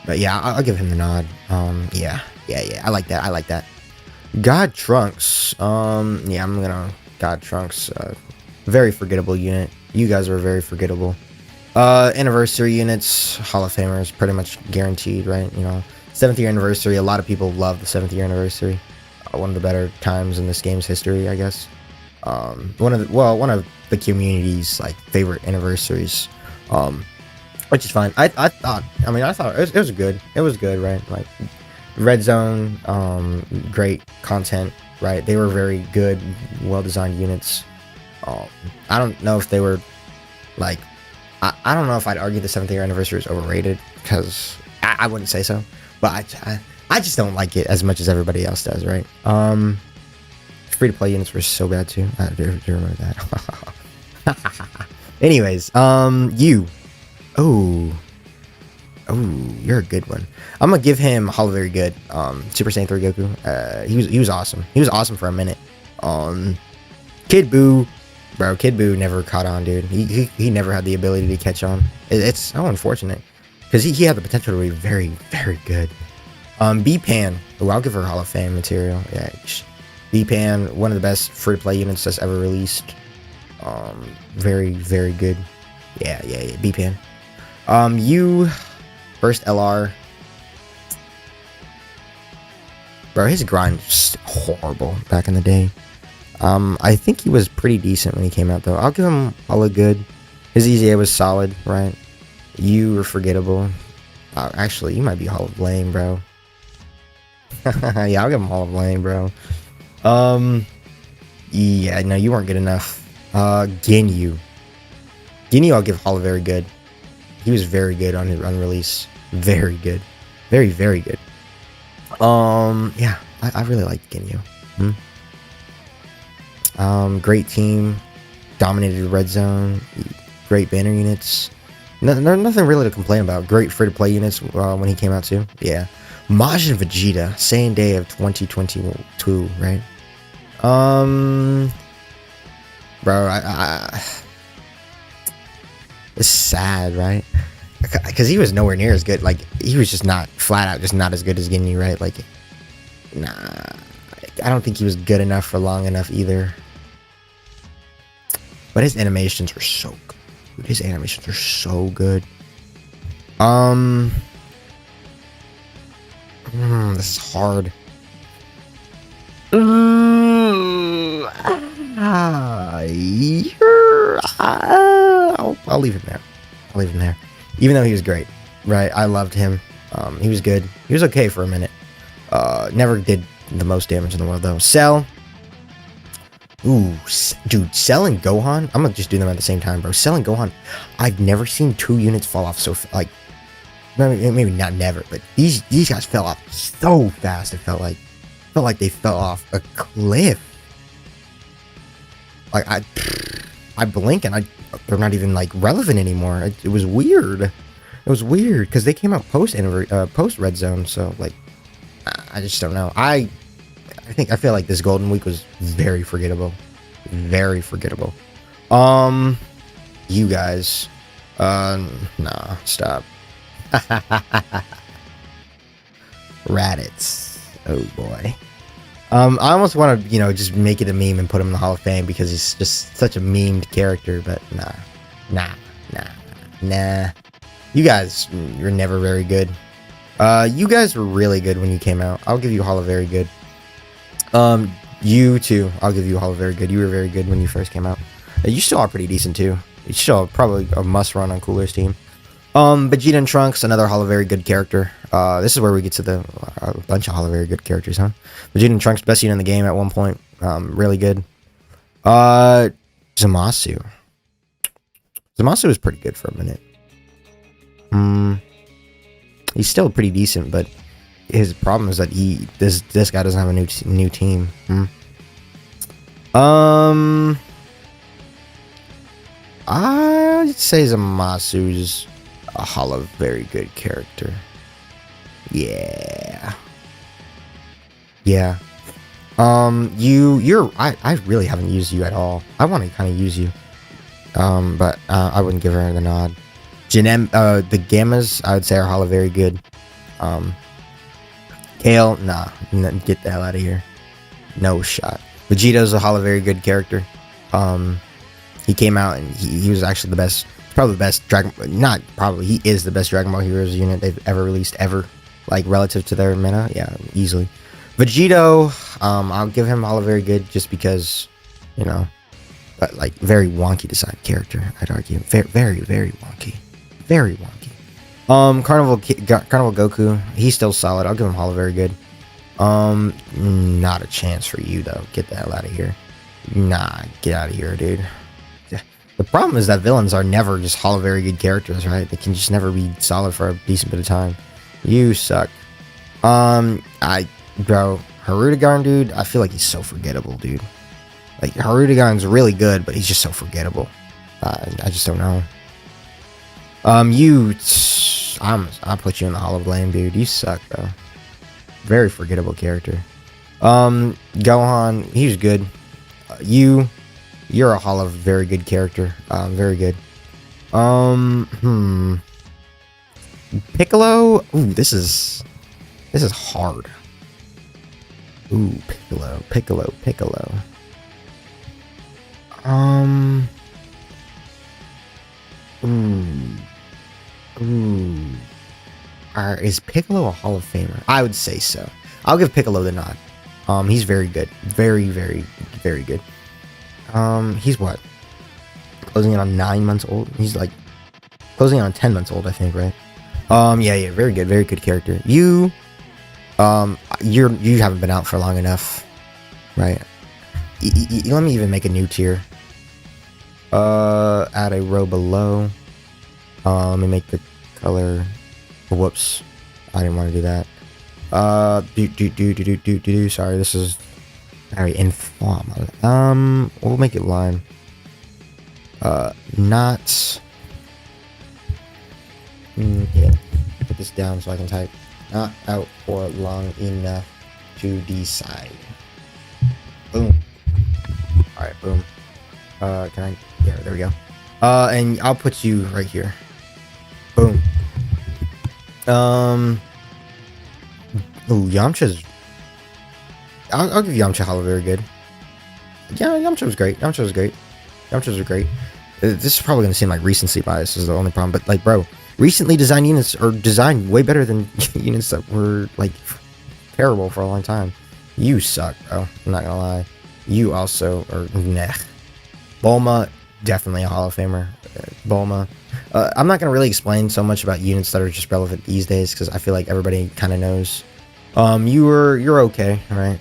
But yeah, I'll give him the nod. Yeah. I like that. God Trunks. Yeah, I'm gonna God Trunks. Very forgettable unit. You guys were very forgettable. Anniversary units, Hall of Famers, pretty much guaranteed, right? 7th year anniversary. A lot of people love the 7th year anniversary. One of the better times in this game's history, I guess. One of the community's like favorite anniversaries. Which is fine. I thought it was good. It was good, right? Like Red Zone, great content, right? They were very good, well-designed units. I don't know if they were like, I don't know if I'd argue the 7th year anniversary is overrated, because I wouldn't say so, but I just don't like it as much as everybody else does, right? Free-to-play units were so bad too. I do remember that. Anyways, you. Oh, you're a good one. I'm gonna give him Hall of Very Good. Super Saiyan 3 Goku. He was awesome. He was awesome for a minute. Kid Buu, bro. Kid Buu never caught on, dude. He never had the ability to catch on. It's so unfortunate, because he had the potential to be very, very good. B-Pan. Oh, I'll give her Hall of Fame material. Yeah, B-Pan, one of the best free-to-play units that's ever released. Very, very good. Yeah. B-Pan. You first LR. Bro, his grind was horrible back in the day. I think he was pretty decent when he came out though. I'll give him all a good. His EZA was solid, right? You were forgettable. Actually, you might be Hall of Lame, bro. Yeah, I'll give him Hall of Lame, bro. Yeah, no, you weren't good enough. Ginyu, I'll give Hall of Very Good. He was very good on release. Very good. Very, very good. Yeah, I really liked Ginyu. Great team. Dominated Red Zone. Great banner units. Nothing really to complain about. Great free-to-play units when he came out too. Yeah. Majin Vegeta, same day of 2022, right? Bro, it's sad, right? Because he was nowhere near as good. Like, he was just not, flat out, just not as good as Ginyu, right? Like, nah, I don't think he was good enough for long enough either. But his animations were so good. Dude, his animations are so good. This is hard. I'll leave him there. I'll leave him there. Even though he was great, right? I loved him. He was good. He was okay for a minute. Never did the most damage in the world though. Cell. Ooh, dude, Cell and Gohan. I'm gonna just do them at the same time, bro. Cell and Gohan. I've never seen two units fall off so like. Maybe not never, but these guys fell off so fast. It felt like they fell off a cliff. Like I blink and they're not even like relevant anymore. It was weird. It was weird because they came out post Red Zone. So like, I just don't know. I feel like this Golden Week was very forgettable. Very forgettable. You guys, nah, stop. Raditz. Oh boy. I almost want to, just make it a meme and put him in the Hall of Fame because he's just such a memed character, but nah. You guys, you're never very good. You guys were really good when you came out. I'll give you Hall of Very Good. You too. I'll give you Hall of Very Good. You were very good when you first came out. You still are pretty decent too. You still probably a must run on Cooler's team. Vegeta and Trunks, another Hall of Very Good character. This is where we get to a bunch of Hall of Very Good characters, huh? Vegeta and Trunks, best unit in the game at one point. Really good. Zamasu. Zamasu was pretty good for a minute. He's still pretty decent, but his problem is that this guy doesn't have a new team. I'd say Zamasu's a hollow very good character. Yeah. I really haven't used you at all. I want to kind of use you. But I wouldn't give her the nod. The Gammas, I would say, are hollow very good. Kale, nah, get the hell out of here. No shot. Vegeto's a hollow very good character. He came out and he was actually the best, probably the best he is the best Dragon Ball Heroes unit they've ever released ever. Like relative to their meta, yeah, easily. Vegito, I'll give him hollow very good just because, you know, but like very wonky design character, I'd argue. Very, very wonky. Very wonky. Carnival Goku, he's still solid. I'll give him hollow very good. Not a chance for you though. Get the hell out of here. Nah, get out of here, dude. The problem is that villains are never just hollow very good characters, right? They can just never be solid for a decent bit of time. You suck. Bro, Harudegan, dude, I feel like he's so forgettable, dude. Like, Harudegan's really good, but he's just so forgettable. I just don't know. I'll put you in the Hollow Blame, dude. You suck, bro. Very forgettable character. Gohan, he's good. You're a Hollow very good character. Very good. Piccolo, ooh, this is hard. Ooh, Piccolo. Is Piccolo a Hall of Famer? I would say so. I'll give Piccolo the nod. He's very good. Very, very, very good. He's what? Closing in on 9 months old? He's like closing in on 10 months old, I think, right? Yeah, very good character. You haven't been out for long enough, right? Let me even make a new tier. Add a row below. Let me make the color. Whoops, I didn't want to do that. Sorry, this is very informal. We'll make it lime. Not. Yeah. Put this down so I can type. Not out for long enough to decide. Boom. Alright, boom. Can I? Yeah, there we go. And I'll put you right here. Boom. Ooh, Yamcha's. I'll give Yamcha Hollow very good. Yeah, Yamcha was great. Yamchas are great. This is probably gonna seem like recency bias is the only problem, but like, bro, recently designed units are designed way better than units that were like terrible for a long time. You suck, bro. I'm not gonna lie. You also are nah. Bulma, definitely a Hall of Famer. Bulma. I'm not gonna really explain so much about units that are just relevant these days because I feel like everybody kind of knows. You're okay, right?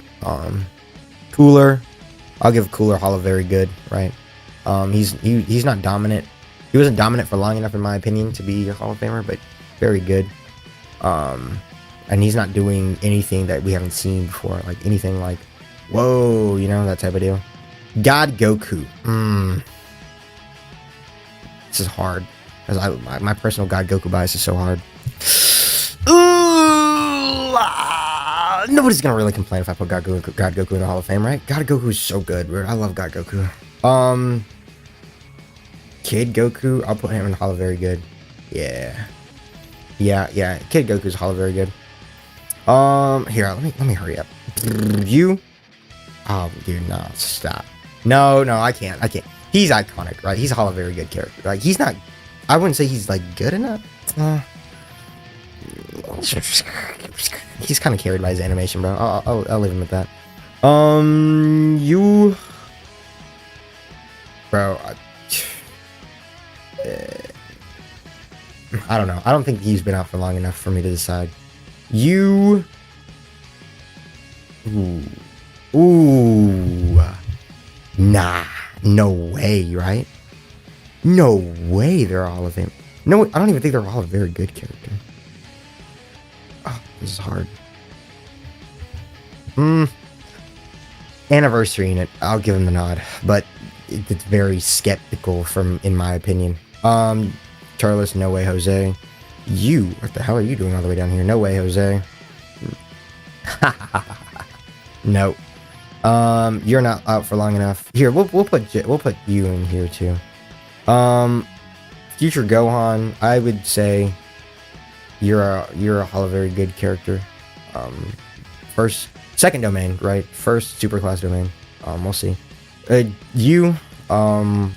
Cooler. I'll give Cooler Hollow very good, right? He's not dominant. He wasn't dominant for long enough, in my opinion, to be a Hall of Famer, but very good. And he's not doing anything that we haven't seen before, like anything like, whoa, you know, that type of deal. God Goku. This is hard. Because my personal God Goku bias is so hard. Nobody's gonna really complain if I put God Goku in the Hall of Fame, right? God Goku is so good, bro. I love God Goku. Kid Goku, I'll put him in the Hall of very good. Yeah. Kid Goku's Hall of very good. Here, let me hurry up. You. Oh, dude, no, stop. No, I can't. He's iconic, right? He's a Hall of very good character. Like, he's not. I wouldn't say he's like good enough. He's kind of carried by his animation, bro. I'll leave him at that. You, bro. I don't know. I don't think he's been out for long enough for me to decide. You. Ooh. Nah. No way, right? No way they're all of him. No, I don't even think they're all a very good character. Oh, this is hard. Anniversary unit. I'll give him the nod, but it's very skeptical in my opinion. Charles, no way, Jose. What the hell are you doing all the way down here? No way, Jose. No. You're not out for long enough. Here, we'll put you in here too. Future Gohan, I would say you're a very good character. Second domain, right? First super class domain. We'll see. Boom.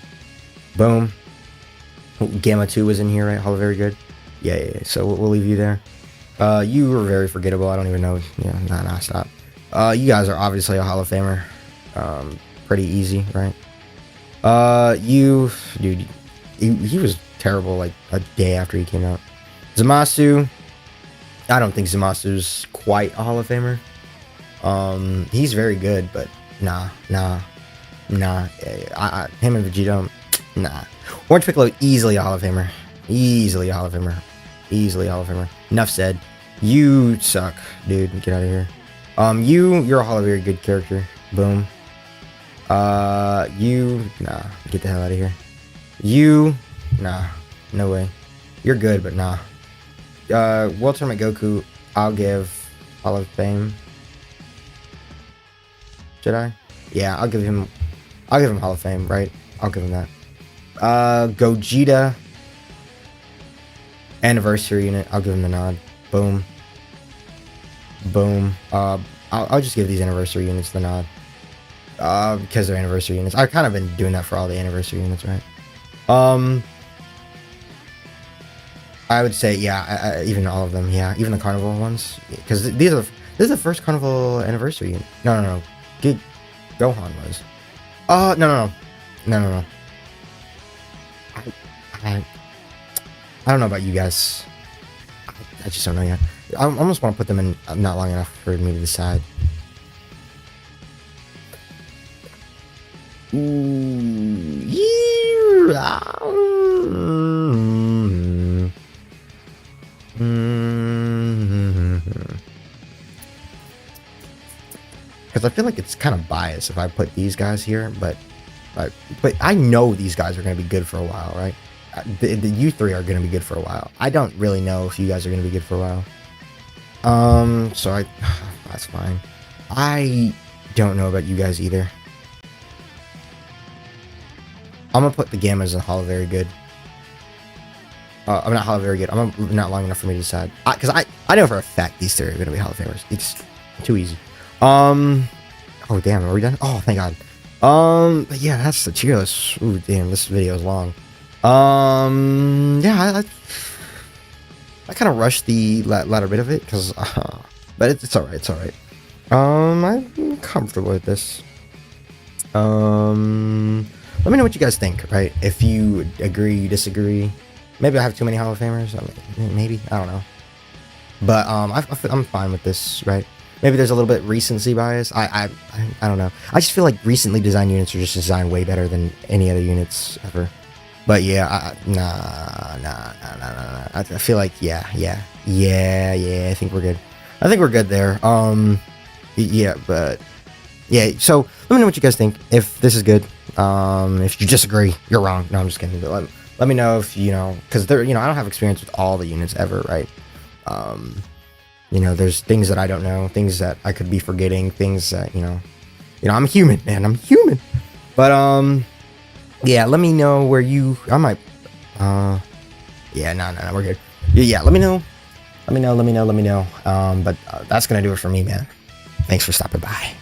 Gamma 2 was in here, right? Very good. Yeah. So we'll leave you there. You were very forgettable. I don't even know. Yeah, nah, stop. You guys are obviously a Hall of Famer. Pretty easy, right? Dude, he was terrible like a day after he came out. Zamasu, I don't think Zamasu's quite a Hall of Famer. He's very good, but nah. Him and Vegeta, nah. Orange Piccolo, easily a Hall of Famer. Easily a Hall of Famer. Enough said. You suck, dude. Get out of here. You're a Hall of very good character. Boom. Nah. Get the hell out of here. Nah. No way. You're good, but nah. World Tournament Goku, I'll give Hall of Fame. Should I? Yeah, I'll give him Hall of Fame, right? I'll give him that. Gogeta, Anniversary unit, I'll give him the nod. Boom. I'll just give these anniversary units the nod. Because they're anniversary units. I've kind of been doing that for all the anniversary units, right? I would say, yeah, even all of them, yeah, even the Carnival ones, because this is the first Carnival anniversary unit. No. Gohan was. No. I don't know about you guys. I just don't know yet. I almost want to put them in not long enough for me to decide. Because I feel like it's kind of biased if I put these guys here, but I know these guys are going to be good for a while, right? You three are going to be good for a while. I don't really know if you guys are going to be good for a while. So that's fine. I don't know about you guys either. I'm gonna put the Gammas in Hall of Very Good. I'm not Hall of Very Good. I'm not long enough for me to decide. Because I know for a fact these three are gonna be Hall of Famers. It's too easy. Oh damn, are we done? Oh, thank God. But yeah, that's the tier list. Ooh, damn, this video is long. Yeah, I kind of rushed the latter bit of it because, but it's alright. It's alright. I'm comfortable with this. Let me know what you guys think, right? If you agree, you disagree. Maybe I have too many Hall of Famers. Maybe, I don't know. But I'm fine with this, right? Maybe there's a little bit recency bias. I don't know. I just feel like recently designed units are just designed way better than any other units ever. But yeah, nah. I feel like yeah. I think we're good. I think we're good there. Yeah, but yeah. So let me know what you guys think. If this is good. If you disagree, you're wrong. No, I'm just kidding. But let me know if you know, because I don't have experience with all the units ever, right? There's things that I don't know, things that I could be forgetting, things that I'm human, man. I'm human. But yeah, let me know where I might. Yeah, no, we're good. Yeah, let me know. But that's gonna do it for me, man. Thanks for stopping by.